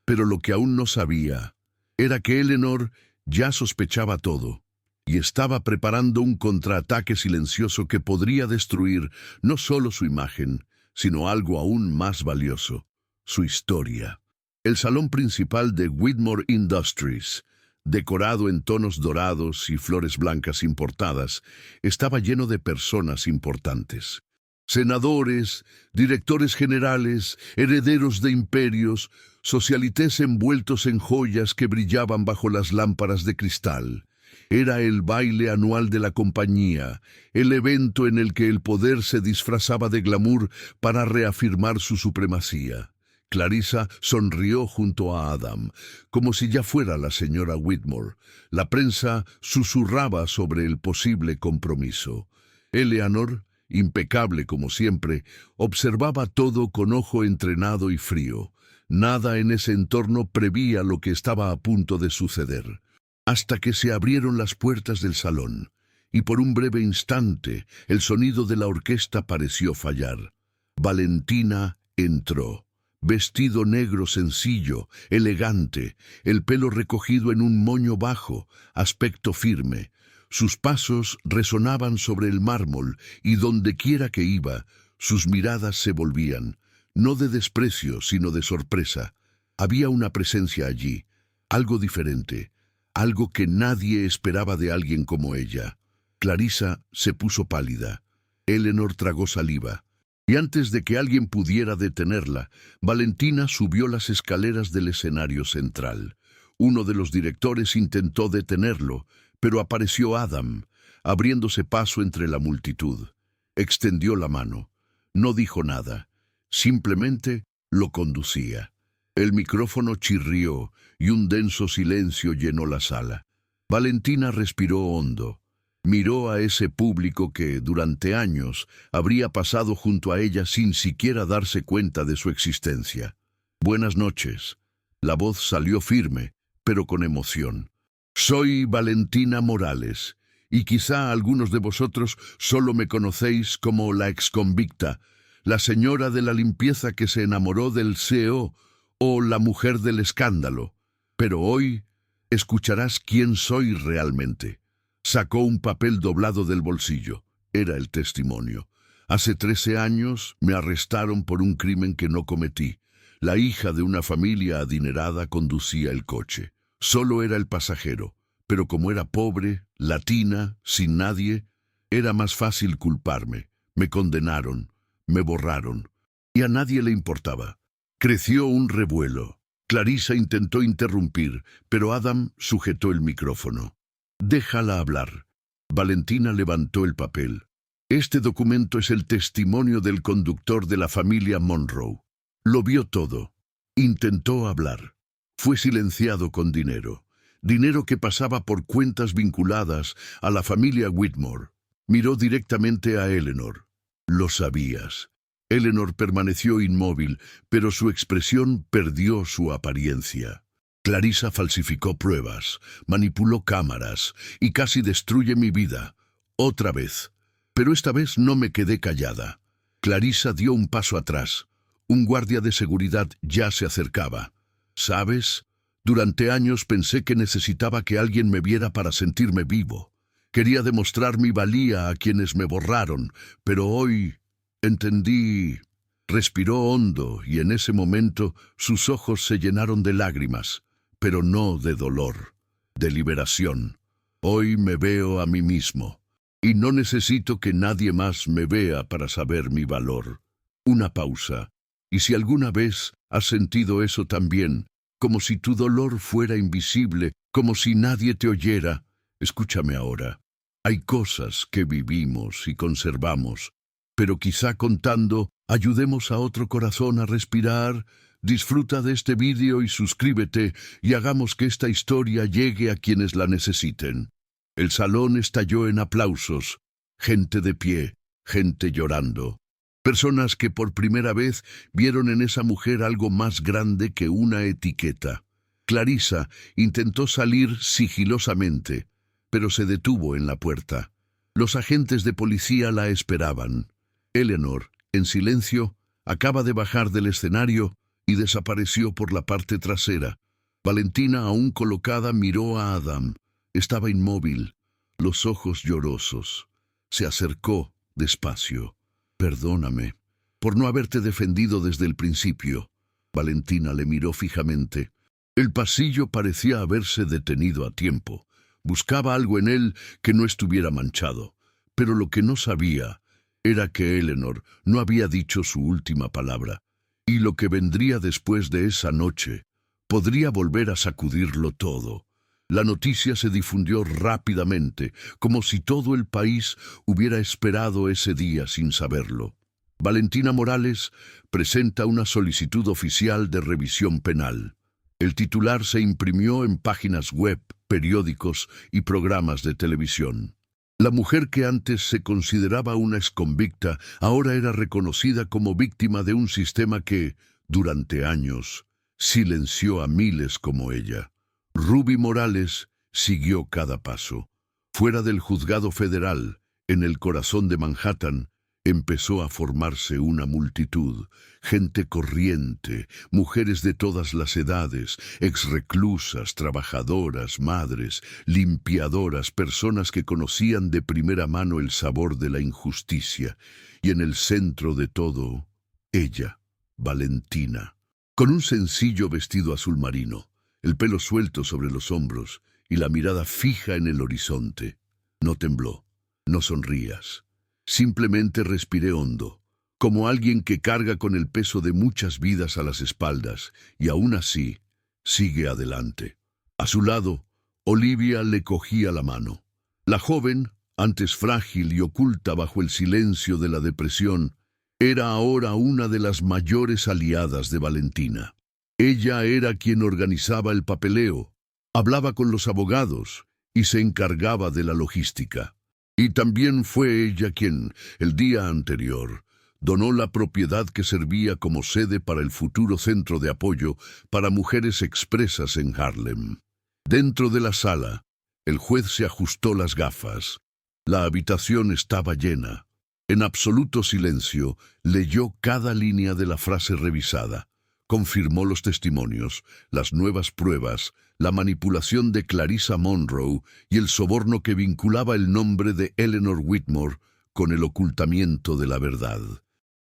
S1: Pero lo que aún no sabía era que Eleanor ya sospechaba todo y estaba preparando un contraataque silencioso que podría destruir no solo su imagen, sino algo aún más valioso, su historia. El salón principal de Whitmore Industries, decorado en tonos dorados y flores blancas importadas, estaba lleno de personas importantes. Senadores, directores generales, herederos de imperios, socialites envueltos en joyas que brillaban bajo las lámparas de cristal. Era el baile anual de la compañía, el evento en el que el poder se disfrazaba de glamour para reafirmar su supremacía. Clarissa sonrió junto a Adam, como si ya fuera la señora Whitmore. La prensa susurraba sobre el posible compromiso. Eleanor, impecable como siempre, observaba todo con ojo entrenado y frío. Nada en ese entorno prevía lo que estaba a punto de suceder. Hasta que se abrieron las puertas del salón, y por un breve instante el sonido de la orquesta pareció fallar. Valentina entró. Vestido negro sencillo, elegante, el pelo recogido en un moño bajo, aspecto firme. Sus pasos resonaban sobre el mármol y dondequiera que iba, sus miradas se volvían, no de desprecio, sino de sorpresa. Había una presencia allí, algo diferente, algo que nadie esperaba de alguien como ella. Clarissa se puso pálida. Eleanor tragó saliva. Y antes de que alguien pudiera detenerla, Valentina subió las escaleras del escenario central. Uno de los directores intentó detenerlo, pero apareció Adam, abriéndose paso entre la multitud. Extendió la mano. No dijo nada. Simplemente lo conducía. El micrófono chirrió y un denso silencio llenó la sala. Valentina respiró hondo. Miró a ese público que, durante años, habría pasado junto a ella sin siquiera darse cuenta de su existencia. Buenas noches. La voz salió firme, pero con emoción. Soy Valentina Morales, y quizá algunos de vosotros solo me conocéis como la exconvicta, la señora de la limpieza que se enamoró del CEO o la mujer del escándalo. Pero hoy escucharás quién soy realmente. Sacó un papel doblado del bolsillo. Era el testimonio. Hace 13 años me arrestaron por un crimen que no cometí. La hija de una familia adinerada conducía el coche. Solo era el pasajero, pero como era pobre, latina, sin nadie, era más fácil culparme. Me condenaron, me borraron, y a nadie le importaba. Creció un revuelo. Clarissa intentó interrumpir, pero Adam sujetó el micrófono. Déjala hablar. Valentina levantó el papel. Este documento es el testimonio del conductor de la familia Monroe. Lo vio todo. Intentó hablar. Fue silenciado con dinero. Dinero que pasaba por cuentas vinculadas a la familia Whitmore. Miró directamente a Eleanor. Lo sabías. Eleanor permaneció inmóvil, pero su expresión perdió su apariencia. Clarissa falsificó pruebas, manipuló cámaras y casi destruye mi vida. Otra vez. Pero esta vez no me quedé callada. Clarissa dio un paso atrás. Un guardia de seguridad ya se acercaba. ¿Sabes? Durante años pensé que necesitaba que alguien me viera para sentirme vivo. Quería demostrar mi valía a quienes me borraron, pero hoy entendí. Respiró hondo y en ese momento sus ojos se llenaron de lágrimas. Pero no de dolor, de liberación. Hoy me veo a mí mismo, y no necesito que nadie más me vea para saber mi valor. Una pausa, y si alguna vez has sentido eso también, como si tu dolor fuera invisible, como si nadie te oyera, escúchame ahora. Hay cosas que vivimos y conservamos, pero quizá contando ayudemos a otro corazón a respirar. Disfruta de este vídeo y suscríbete y hagamos que esta historia llegue a quienes la necesiten. El salón estalló en aplausos, gente de pie, gente llorando. Personas que por primera vez vieron en esa mujer algo más grande que una etiqueta. Clarissa intentó salir sigilosamente, pero se detuvo en la puerta. Los agentes de policía la esperaban. Eleanor, en silencio, acaba de bajar del escenario y desapareció por la parte trasera. Valentina, aún colocada, miró a Adam. Estaba inmóvil, los ojos llorosos. Se acercó despacio. Perdóname por no haberte defendido desde el principio. Valentina le miró fijamente. El pasillo parecía haberse detenido a tiempo. Buscaba algo en él que no estuviera manchado. Pero lo que no sabía era que Eleanor no había dicho su última palabra. Y lo que vendría después de esa noche podría volver a sacudirlo todo. La noticia se difundió rápidamente, como si todo el país hubiera esperado ese día sin saberlo. Valentina Morales presenta una solicitud oficial de revisión penal. El titular se imprimió en páginas web, periódicos y programas de televisión. La mujer que antes se consideraba una exconvicta ahora era reconocida como víctima de un sistema que, durante años, silenció a miles como ella. Ruby Morales siguió cada paso. Fuera del juzgado federal, en el corazón de Manhattan, Empezó a formarse una multitud, gente corriente, mujeres de todas las edades, exreclusas, trabajadoras, madres, limpiadoras, personas que conocían de primera mano el sabor de la injusticia, y en el centro de todo, ella, Valentina, con un sencillo vestido azul marino, el pelo suelto sobre los hombros y la mirada fija en el horizonte. No tembló, no sonrías. Simplemente respiré hondo, como alguien que carga con el peso de muchas vidas a las espaldas, y aún así, sigue adelante. A su lado, Olivia le cogía la mano. La joven, antes frágil y oculta bajo el silencio de la depresión, era ahora una de las mayores aliadas de Valentina. Ella era quien organizaba el papeleo, hablaba con los abogados y se encargaba de la logística. Y también fue ella quien, el día anterior, donó la propiedad que servía como sede para el futuro centro de apoyo para mujeres expresas en Harlem. Dentro de la sala, el juez se ajustó las gafas. La habitación estaba llena. En absoluto silencio, leyó cada línea de la frase revisada. Confirmó los testimonios, las nuevas pruebas, la manipulación de Clarissa Monroe y el soborno que vinculaba el nombre de Eleanor Whitmore con el ocultamiento de la verdad.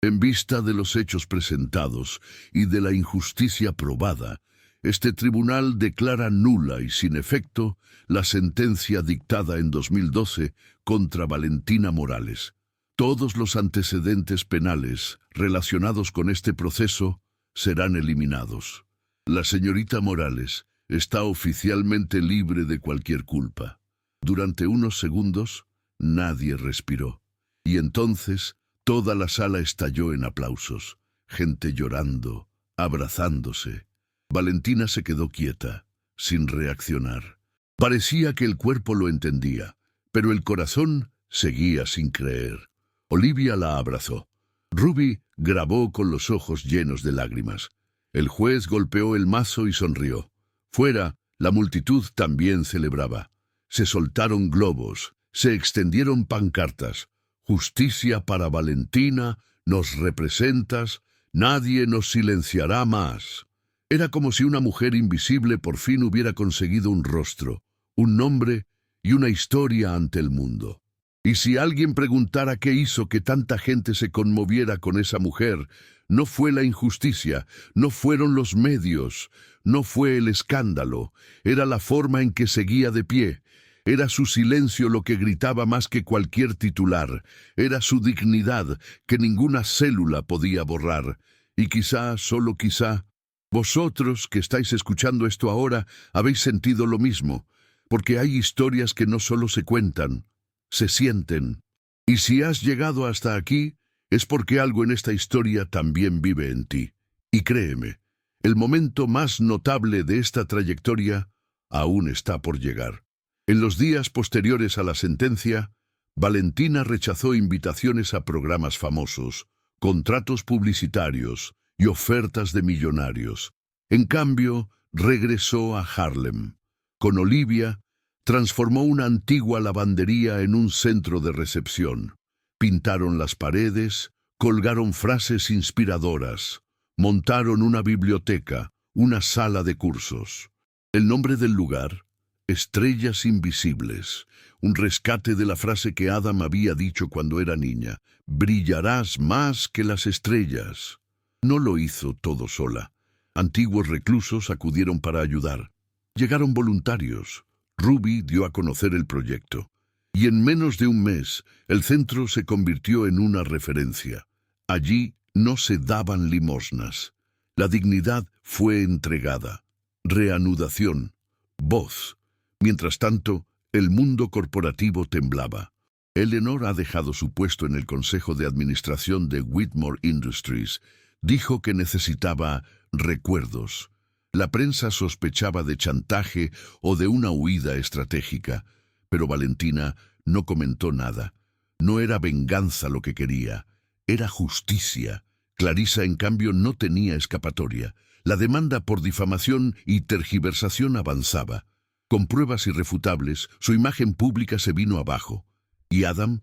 S1: En vista de los hechos presentados y de la injusticia probada, este tribunal declara nula y sin efecto la sentencia dictada en 2012 contra Valentina Morales. Todos los antecedentes penales relacionados con este proceso serán eliminados. La señorita Morales está oficialmente libre de cualquier culpa. Durante unos segundos, nadie respiró. Y entonces, toda la sala estalló en aplausos, gente llorando, abrazándose. Valentina se quedó quieta, sin reaccionar. Parecía que el cuerpo lo entendía, pero el corazón seguía sin creer. Olivia la abrazó. Ruby grabó con los ojos llenos de lágrimas. El juez golpeó el mazo y sonrió. Fuera, la multitud también celebraba. Se soltaron globos, se extendieron pancartas. Justicia para Valentina, nos representas, nadie nos silenciará más. Era como si una mujer invisible por fin hubiera conseguido un rostro, un nombre y una historia ante el mundo. Y si alguien preguntara qué hizo que tanta gente se conmoviera con esa mujer, no fue la injusticia, no fueron los medios, no fue el escándalo, era la forma en que seguía de pie. Era su silencio lo que gritaba más que cualquier titular, era su dignidad que ninguna célula podía borrar. Y quizá, solo quizá, vosotros que estáis escuchando esto ahora habéis sentido lo mismo, porque hay historias que no solo se cuentan, se sienten. Y si has llegado hasta aquí, es porque algo en esta historia también vive en ti. Y créeme, el momento más notable de esta trayectoria aún está por llegar. En los días posteriores a la sentencia, Valentina rechazó invitaciones a programas famosos, contratos publicitarios y ofertas de millonarios. En cambio, regresó a Harlem. Con Olivia, transformó una antigua lavandería en un centro de recepción. Pintaron las paredes, colgaron frases inspiradoras, montaron una biblioteca, una sala de cursos. El nombre del lugar, Estrellas Invisibles, un rescate de la frase que Adam había dicho cuando era niña, brillarás más que las estrellas. No lo hizo todo sola. Antiguos reclusos acudieron para ayudar. Llegaron voluntarios. Ruby dio a conocer el proyecto. Y en menos de un mes, el centro se convirtió en una referencia. Allí no se daban limosnas. La dignidad fue entregada. Reanudación. Voz. Mientras tanto, el mundo corporativo temblaba. Eleanor ha dejado su puesto en el Consejo de Administración de Whitmore Industries. Dijo que necesitaba recuerdos. La prensa sospechaba de chantaje o de una huida estratégica, pero Valentina no comentó nada. No era venganza lo que quería, era justicia. Clarissa, en cambio, no tenía escapatoria. La demanda por difamación y tergiversación avanzaba. Con pruebas irrefutables, su imagen pública se vino abajo. Y Adam,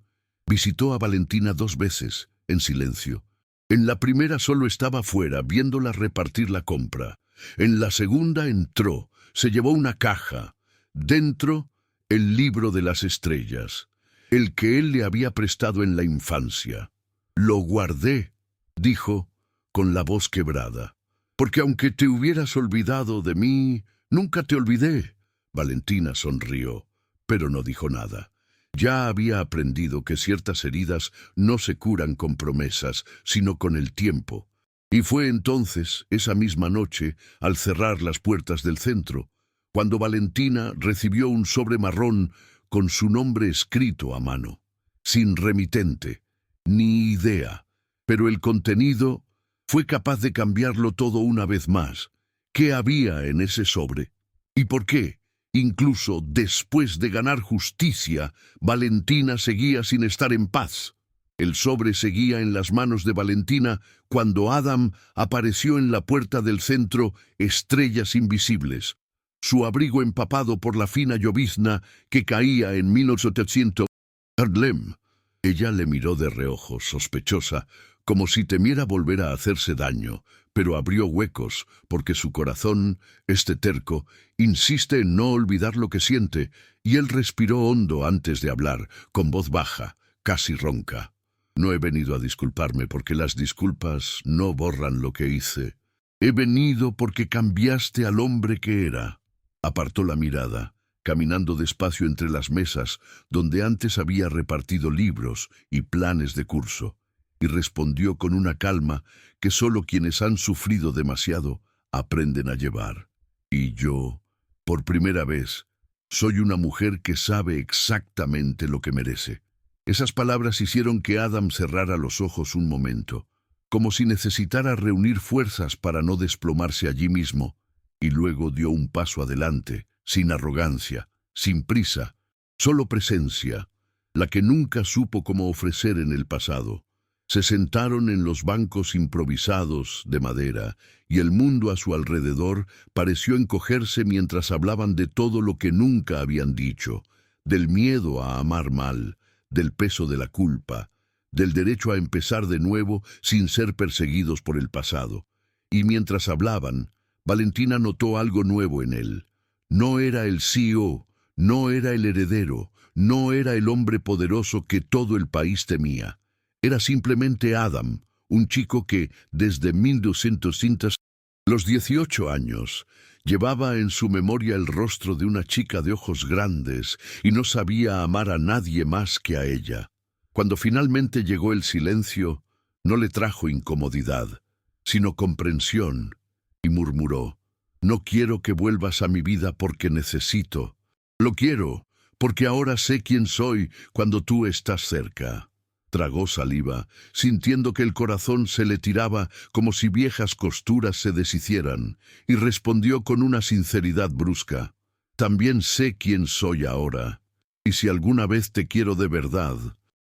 S1: Visitó a Valentina 2 veces, en silencio. En la primera solo estaba fuera, viéndola repartir la compra. En la segunda entró, se llevó una caja. Dentro, el libro de las estrellas, el que él le había prestado en la infancia. Lo guardé, dijo, con la voz quebrada, porque aunque te hubieras olvidado de mí, nunca te olvidé. Valentina sonrió, pero no dijo nada. Ya había aprendido que ciertas heridas no se curan con promesas, sino con el tiempo. Y fue entonces, esa misma noche, al cerrar las puertas del centro, cuando Valentina recibió un sobre marrón con su nombre escrito a mano, sin remitente, ni idea, pero el contenido fue capaz de cambiarlo todo una vez más. ¿Qué había en ese sobre? ¿Y por qué? Incluso después de ganar justicia, Valentina seguía sin estar en paz. El sobre seguía en las manos de Valentina cuando Adam apareció en la puerta del centro, estrellas invisibles. Su abrigo empapado por la fina llovizna que caía en 1800. Harlem. Ella le miró de reojo, sospechosa, como si temiera volver a hacerse daño, pero abrió huecos, porque su corazón, este terco, insiste en no olvidar lo que siente, y él respiró hondo antes de hablar, con voz baja, casi ronca. No he venido a disculparme porque las disculpas no borran lo que hice. He venido porque cambiaste al hombre que era. Apartó la mirada, caminando despacio entre las mesas donde antes había repartido libros y planes de curso, y respondió con una calma que solo quienes han sufrido demasiado aprenden a llevar. Y yo, por primera vez, soy una mujer que sabe exactamente lo que merece. Esas palabras hicieron que Adam cerrara los ojos un momento, como si necesitara reunir fuerzas para no desplomarse allí mismo, y luego dio un paso adelante, sin arrogancia, sin prisa, solo presencia, la que nunca supo cómo ofrecer en el pasado. Se sentaron en los bancos improvisados de madera, y el mundo a su alrededor pareció encogerse mientras hablaban de todo lo que nunca habían dicho, del miedo a amar mal, del peso de la culpa, del derecho a empezar de nuevo sin ser perseguidos por el pasado. Y mientras hablaban, Valentina notó algo nuevo en él. No era el CEO, no era el heredero, no era el hombre poderoso que todo el país temía. Era simplemente Adam, un chico que, desde 1200, los 18 años, llevaba en su memoria el rostro de una chica de ojos grandes y no sabía amar a nadie más que a ella. Cuando finalmente llegó el silencio, no le trajo incomodidad, sino comprensión, y murmuró: «No quiero que vuelvas a mi vida porque necesito. Lo quiero, porque ahora sé quién soy cuando tú estás cerca». Tragó saliva, sintiendo que el corazón se le tiraba como si viejas costuras se deshicieran, y respondió con una sinceridad brusca: «También sé quién soy ahora, y si alguna vez te quiero de verdad,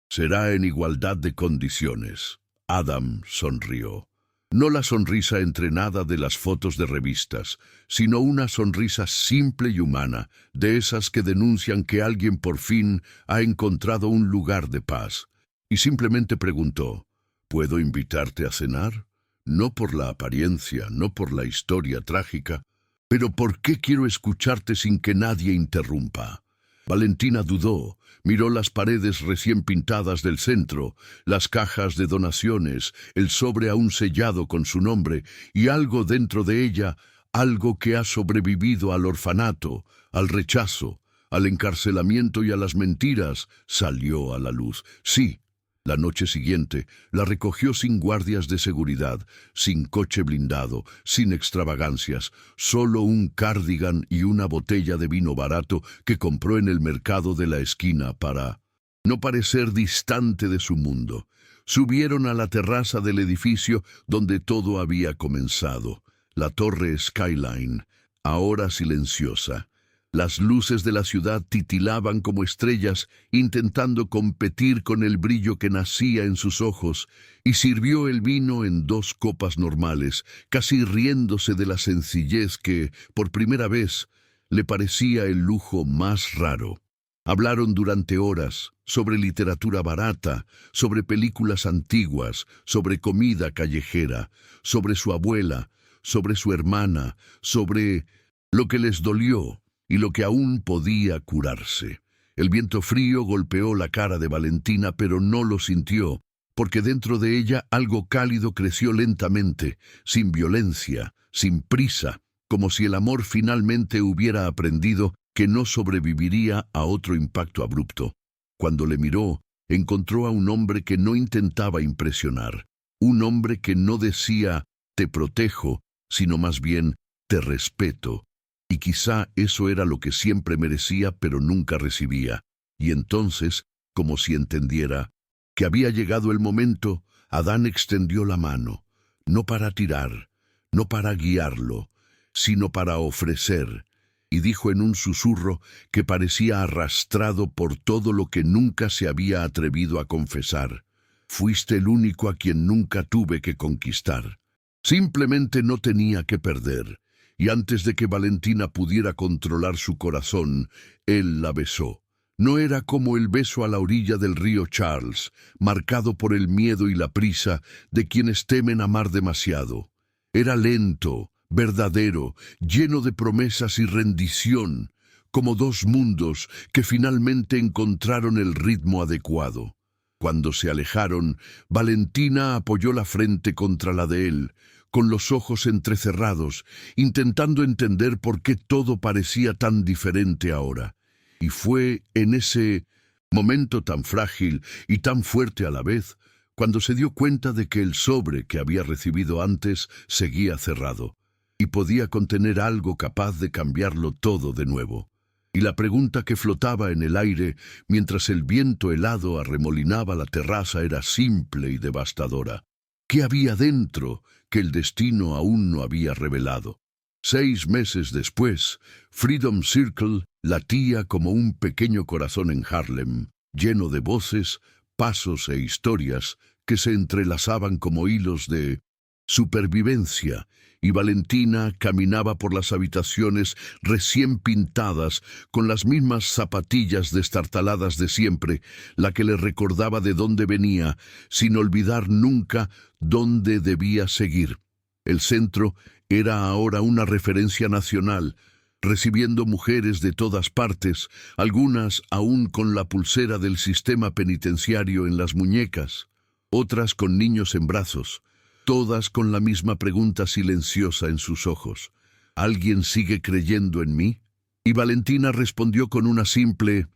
S1: será en igualdad de condiciones». Adam sonrió. No la sonrisa entrenada de las fotos de revistas, sino una sonrisa simple y humana, de esas que denuncian que alguien por fin ha encontrado un lugar de paz. Y simplemente preguntó: «¿Puedo invitarte a cenar? No por la apariencia, no por la historia trágica, pero ¿por qué quiero escucharte sin que nadie interrumpa?» Valentina dudó, miró las paredes recién pintadas del centro, las cajas de donaciones, el sobre aún sellado con su nombre, y algo dentro de ella, algo que ha sobrevivido al orfanato, al rechazo, al encarcelamiento y a las mentiras, salió a la luz. Sí. La noche siguiente la recogió sin guardias de seguridad, sin coche blindado, sin extravagancias, solo un cardigan y una botella de vino barato que compró en el mercado de la esquina para no parecer distante de su mundo. Subieron a la terraza del edificio donde todo había comenzado, la torre Skyline, ahora silenciosa. Las luces de la ciudad titilaban como estrellas, intentando competir con el brillo que nacía en sus ojos, y sirvió el vino en 2 copas normales, casi riéndose de la sencillez que, por primera vez, le parecía el lujo más raro. Hablaron durante horas sobre literatura barata, sobre películas antiguas, sobre comida callejera, sobre su abuela, sobre su hermana, sobre lo que les dolió y lo que aún podía curarse. El viento frío golpeó la cara de Valentina, pero no lo sintió, porque dentro de ella algo cálido creció lentamente, sin violencia, sin prisa, como si el amor finalmente hubiera aprendido que no sobreviviría a otro impacto abrupto. Cuando le miró, encontró a un hombre que no intentaba impresionar, un hombre que no decía «te protejo», sino más bien «te respeto». Y quizá eso era lo que siempre merecía pero nunca recibía. Y entonces, como si entendiera que había llegado el momento, Adán extendió la mano, no para tirar, no para guiarlo, sino para ofrecer, y dijo en un susurro que parecía arrastrado por todo lo que nunca se había atrevido a confesar: «Fuiste el único a quien nunca tuve que conquistar». Simplemente no tenía que perder, y antes de que Valentina pudiera controlar su corazón, él la besó. No era como el beso a la orilla del río Charles, marcado por el miedo y la prisa de quienes temen amar demasiado. Era lento, verdadero, lleno de promesas y rendición, como dos mundos que finalmente encontraron el ritmo adecuado. Cuando se alejaron, Valentina apoyó la frente contra la de él, con los ojos entrecerrados, intentando entender por qué todo parecía tan diferente ahora. Y fue en ese momento tan frágil y tan fuerte a la vez, cuando se dio cuenta de que el sobre que había recibido antes seguía cerrado, y podía contener algo capaz de cambiarlo todo de nuevo. Y la pregunta que flotaba en el aire mientras el viento helado arremolinaba la terraza era simple y devastadora. ¿Qué había dentro que el destino aún no había revelado? 6 meses después, Freedom Circle latía como un pequeño corazón en Harlem, lleno de voces, pasos e historias que se entrelazaban como hilos de supervivencia, y Valentina caminaba por las habitaciones recién pintadas con las mismas zapatillas destartaladas de siempre, la que le recordaba de dónde venía, sin olvidar nunca dónde debía seguir. El centro era ahora una referencia nacional, recibiendo mujeres de todas partes, algunas aún con la pulsera del sistema penitenciario en las muñecas, otras con niños en brazos, todas con la misma pregunta silenciosa en sus ojos: ¿alguien sigue creyendo en mí? Y Valentina respondió con una simple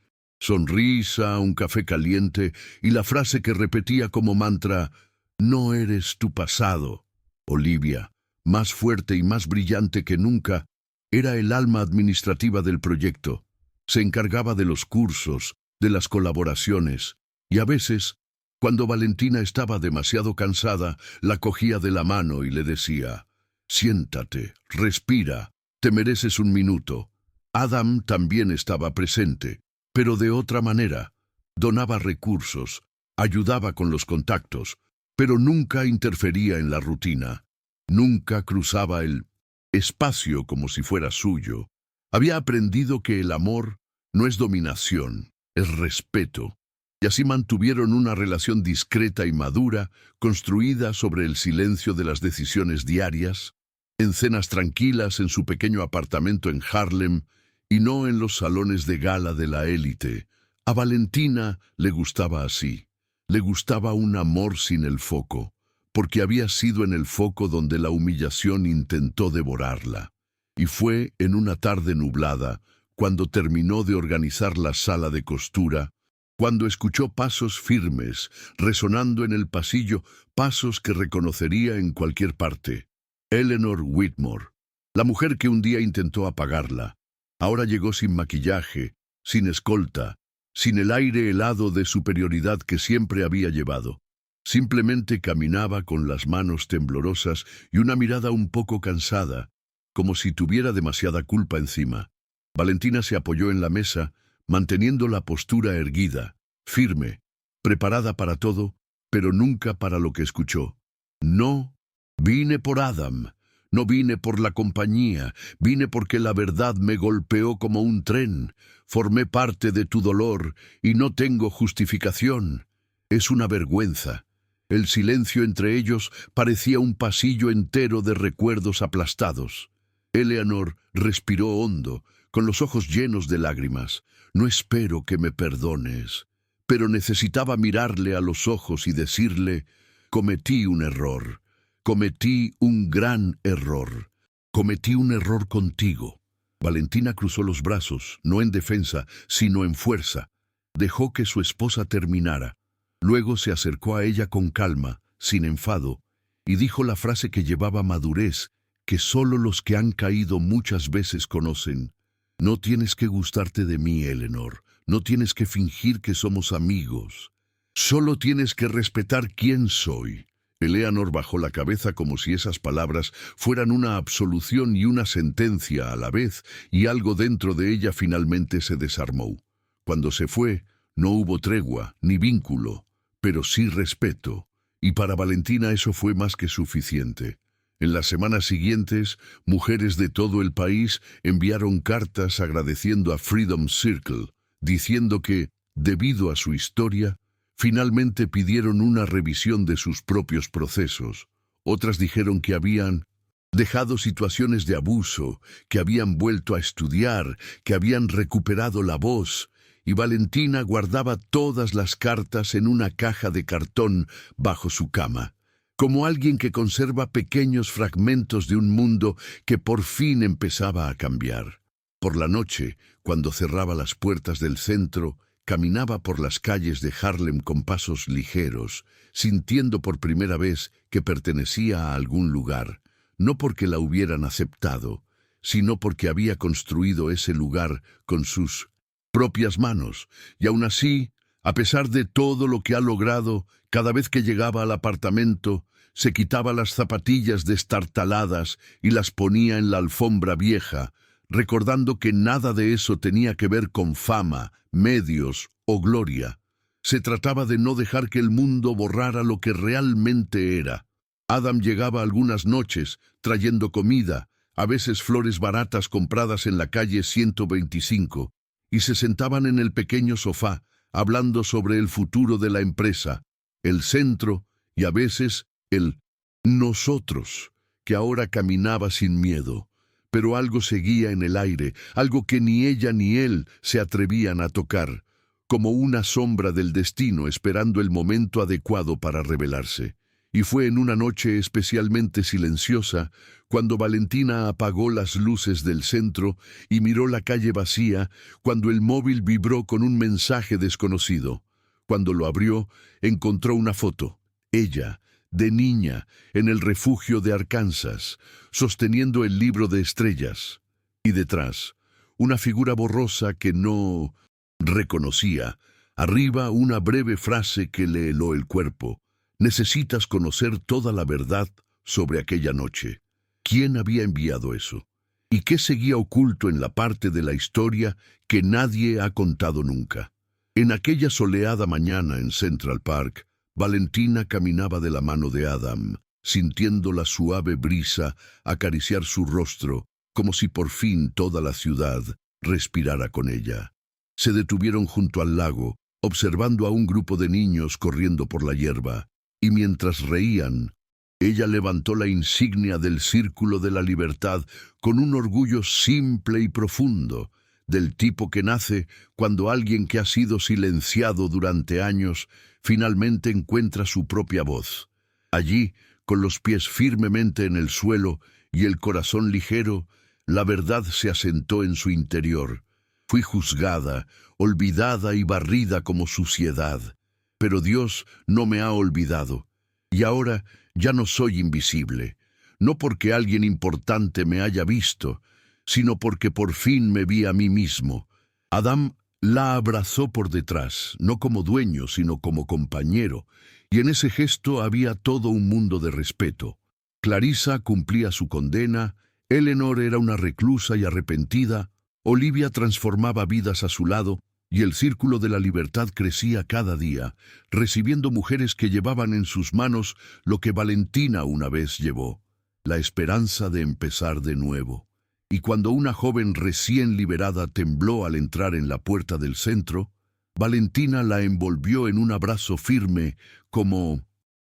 S1: sonrisa, un café caliente y la frase que repetía como mantra: «No eres tu pasado». Olivia, más fuerte y más brillante que nunca, era el alma administrativa del proyecto. Se encargaba de los cursos, de las colaboraciones, y a veces, cuando Valentina estaba demasiado cansada, la cogía de la mano y le decía: «Siéntate, respira, te mereces un minuto». Adam también estaba presente, pero de otra manera. Donaba recursos, ayudaba con los contactos, pero nunca interfería en la rutina. Nunca cruzaba el espacio como si fuera suyo. Había aprendido que el amor no es dominación, es respeto. Y así mantuvieron una relación discreta y madura, construida sobre el silencio de las decisiones diarias, en cenas tranquilas en su pequeño apartamento en Harlem, y no en los salones de gala de la élite. A Valentina le gustaba así. Le gustaba un amor sin el foco, porque había sido en el foco donde la humillación intentó devorarla. Y fue en una tarde nublada, cuando terminó de organizar la sala de costura, cuando escuchó pasos firmes, resonando en el pasillo, pasos que reconocería en cualquier parte. Eleanor Whitmore, la mujer que un día intentó apagarla, ahora llegó sin maquillaje, sin escolta, sin el aire helado de superioridad que siempre había llevado. Simplemente caminaba con las manos temblorosas y una mirada un poco cansada, como si tuviera demasiada culpa encima. Valentina se apoyó en la mesa, manteniendo la postura erguida, firme, preparada para todo, pero nunca para lo que escuchó. «No, vine por Adam. No vine por la compañía, vine porque la verdad me golpeó como un tren. Formé parte de tu dolor y no tengo justificación. Es una vergüenza. El silencio entre ellos parecía un pasillo entero de recuerdos aplastados. Eleanor respiró hondo, con los ojos llenos de lágrimas. No espero que me perdones, pero necesitaba mirarle a los ojos y decirle: cometí un error, cometí un gran error, cometí un error contigo. Valentina cruzó los brazos, no en defensa, sino en fuerza. Dejó que su esposa terminara. Luego se acercó a ella con calma, sin enfado, y dijo la frase que llevaba madurez, que solo los que han caído muchas veces conocen. No tienes que gustarte de mí, Eleanor. No tienes que fingir que somos amigos. Solo tienes que respetar quién soy. Eleanor bajó la cabeza como si esas palabras fueran una absolución y una sentencia a la vez, y algo dentro de ella finalmente se desarmó. Cuando se fue, no hubo tregua ni vínculo, pero sí respeto, y para Valentina eso fue más que suficiente. En las semanas siguientes, mujeres de todo el país enviaron cartas agradeciendo a Freedom Circle, diciendo que, debido a su historia, finalmente pidieron una revisión de sus propios procesos. Otras dijeron que habían dejado situaciones de abuso, que habían vuelto a estudiar, que habían recuperado la voz, y Valentina guardaba todas las cartas en una caja de cartón bajo su cama, como alguien que conserva pequeños fragmentos de un mundo que por fin empezaba a cambiar. Por la noche, cuando cerraba las puertas del centro, caminaba por las calles de Harlem con pasos ligeros, sintiendo por primera vez que pertenecía a algún lugar, no porque la hubieran aceptado, sino porque había construido ese lugar con sus propias manos, y aún así, a pesar de todo lo que ha logrado, cada vez que llegaba al apartamento, se quitaba las zapatillas destartaladas y las ponía en la alfombra vieja, recordando que nada de eso tenía que ver con fama, medios o gloria. Se trataba de no dejar que el mundo borrara lo que realmente era. Adam llegaba algunas noches, trayendo comida, a veces flores baratas compradas en la calle 125, y se sentaban en el pequeño sofá, hablando sobre el futuro de la empresa, el centro y a veces el nosotros, que ahora caminaba sin miedo. Pero algo seguía en el aire, algo que ni ella ni él se atrevían a tocar, como una sombra del destino esperando el momento adecuado para revelarse. Y fue en una noche especialmente silenciosa, cuando Valentina apagó las luces del centro y miró la calle vacía, cuando el móvil vibró con un mensaje desconocido. Cuando lo abrió, encontró una foto. Ella, de niña, en el refugio de Arkansas, sosteniendo el libro de estrellas. Y detrás, una figura borrosa que no reconocía. Arriba, una breve frase que le heló el cuerpo. Necesitas conocer toda la verdad sobre aquella noche. ¿Quién había enviado eso? ¿Y qué seguía oculto en la parte de la historia que nadie ha contado nunca? En aquella soleada mañana en Central Park, Valentina caminaba de la mano de Adam, sintiendo la suave brisa acariciar su rostro, como si por fin toda la ciudad respirara con ella. Se detuvieron junto al lago, observando a un grupo de niños corriendo por la hierba, y mientras reían, ella levantó la insignia del Círculo de la Libertad con un orgullo simple y profundo, del tipo que nace cuando alguien que ha sido silenciado durante años finalmente encuentra su propia voz. Allí, con los pies firmemente en el suelo y el corazón ligero, la verdad se asentó en su interior. Fui juzgada, olvidada y barrida como suciedad. Pero Dios no me ha olvidado, y ahora ya no soy invisible, no porque alguien importante me haya visto, sino porque por fin me vi a mí mismo. Adam la abrazó por detrás, no como dueño, sino como compañero, y en ese gesto había todo un mundo de respeto. Clarissa cumplía su condena, Eleanor era una reclusa y arrepentida, Olivia transformaba vidas a su lado, y el Círculo de la Libertad crecía cada día, recibiendo mujeres que llevaban en sus manos lo que Valentina una vez llevó. la esperanza de empezar de nuevo. Y cuando una joven recién liberada tembló al entrar en la puerta del centro, Valentina la envolvió en un abrazo firme, como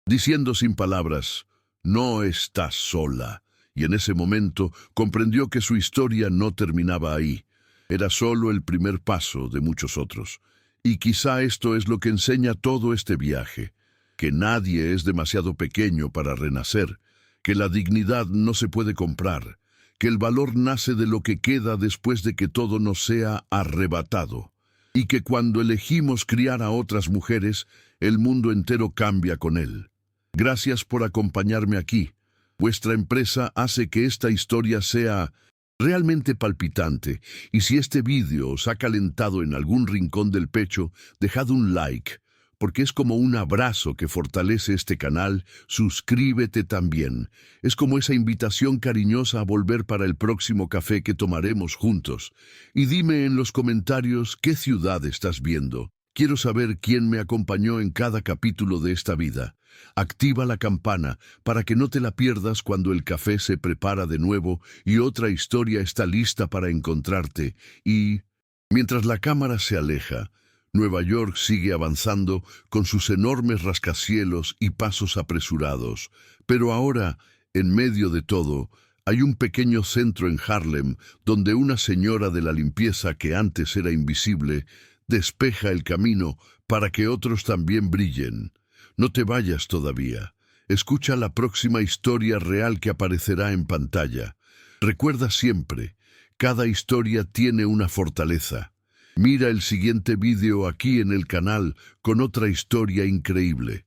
S1: diciendo sin palabras, «No estás sola». Y en ese momento comprendió que su historia no terminaba ahí. Era solo el primer paso de muchos otros. Y quizá esto es lo que enseña todo este viaje, que nadie es demasiado pequeño para renacer, que la dignidad no se puede comprar, que el valor nace de lo que queda después de que todo nos sea arrebatado, y que cuando elegimos criar a otras mujeres, el mundo entero cambia con él. Gracias por acompañarme aquí. Vuestra empresa hace que esta historia sea realmente palpitante, y si este vídeo os ha calentado en algún rincón del pecho, dejad un like, porque es como un abrazo que fortalece este canal. Suscríbete también. Es como esa invitación cariñosa a volver para el próximo café que tomaremos juntos. Y dime en los comentarios qué ciudad estás viendo. Quiero saber quién me acompañó en cada capítulo de esta vida. Activa la campana para que no te la pierdas cuando el café se prepara de nuevo y otra historia está lista para encontrarte. Y mientras la cámara se aleja, Nueva York sigue avanzando con sus enormes rascacielos y pasos apresurados. Pero ahora, en medio de todo, hay un pequeño centro en Harlem donde una señora de la limpieza que antes era invisible despeja el camino para que otros también brillen. No te vayas todavía. Escucha la próxima historia real que aparecerá en pantalla. Recuerda siempre, cada historia tiene una fortaleza. Mira el siguiente vídeo aquí en el canal con otra historia increíble.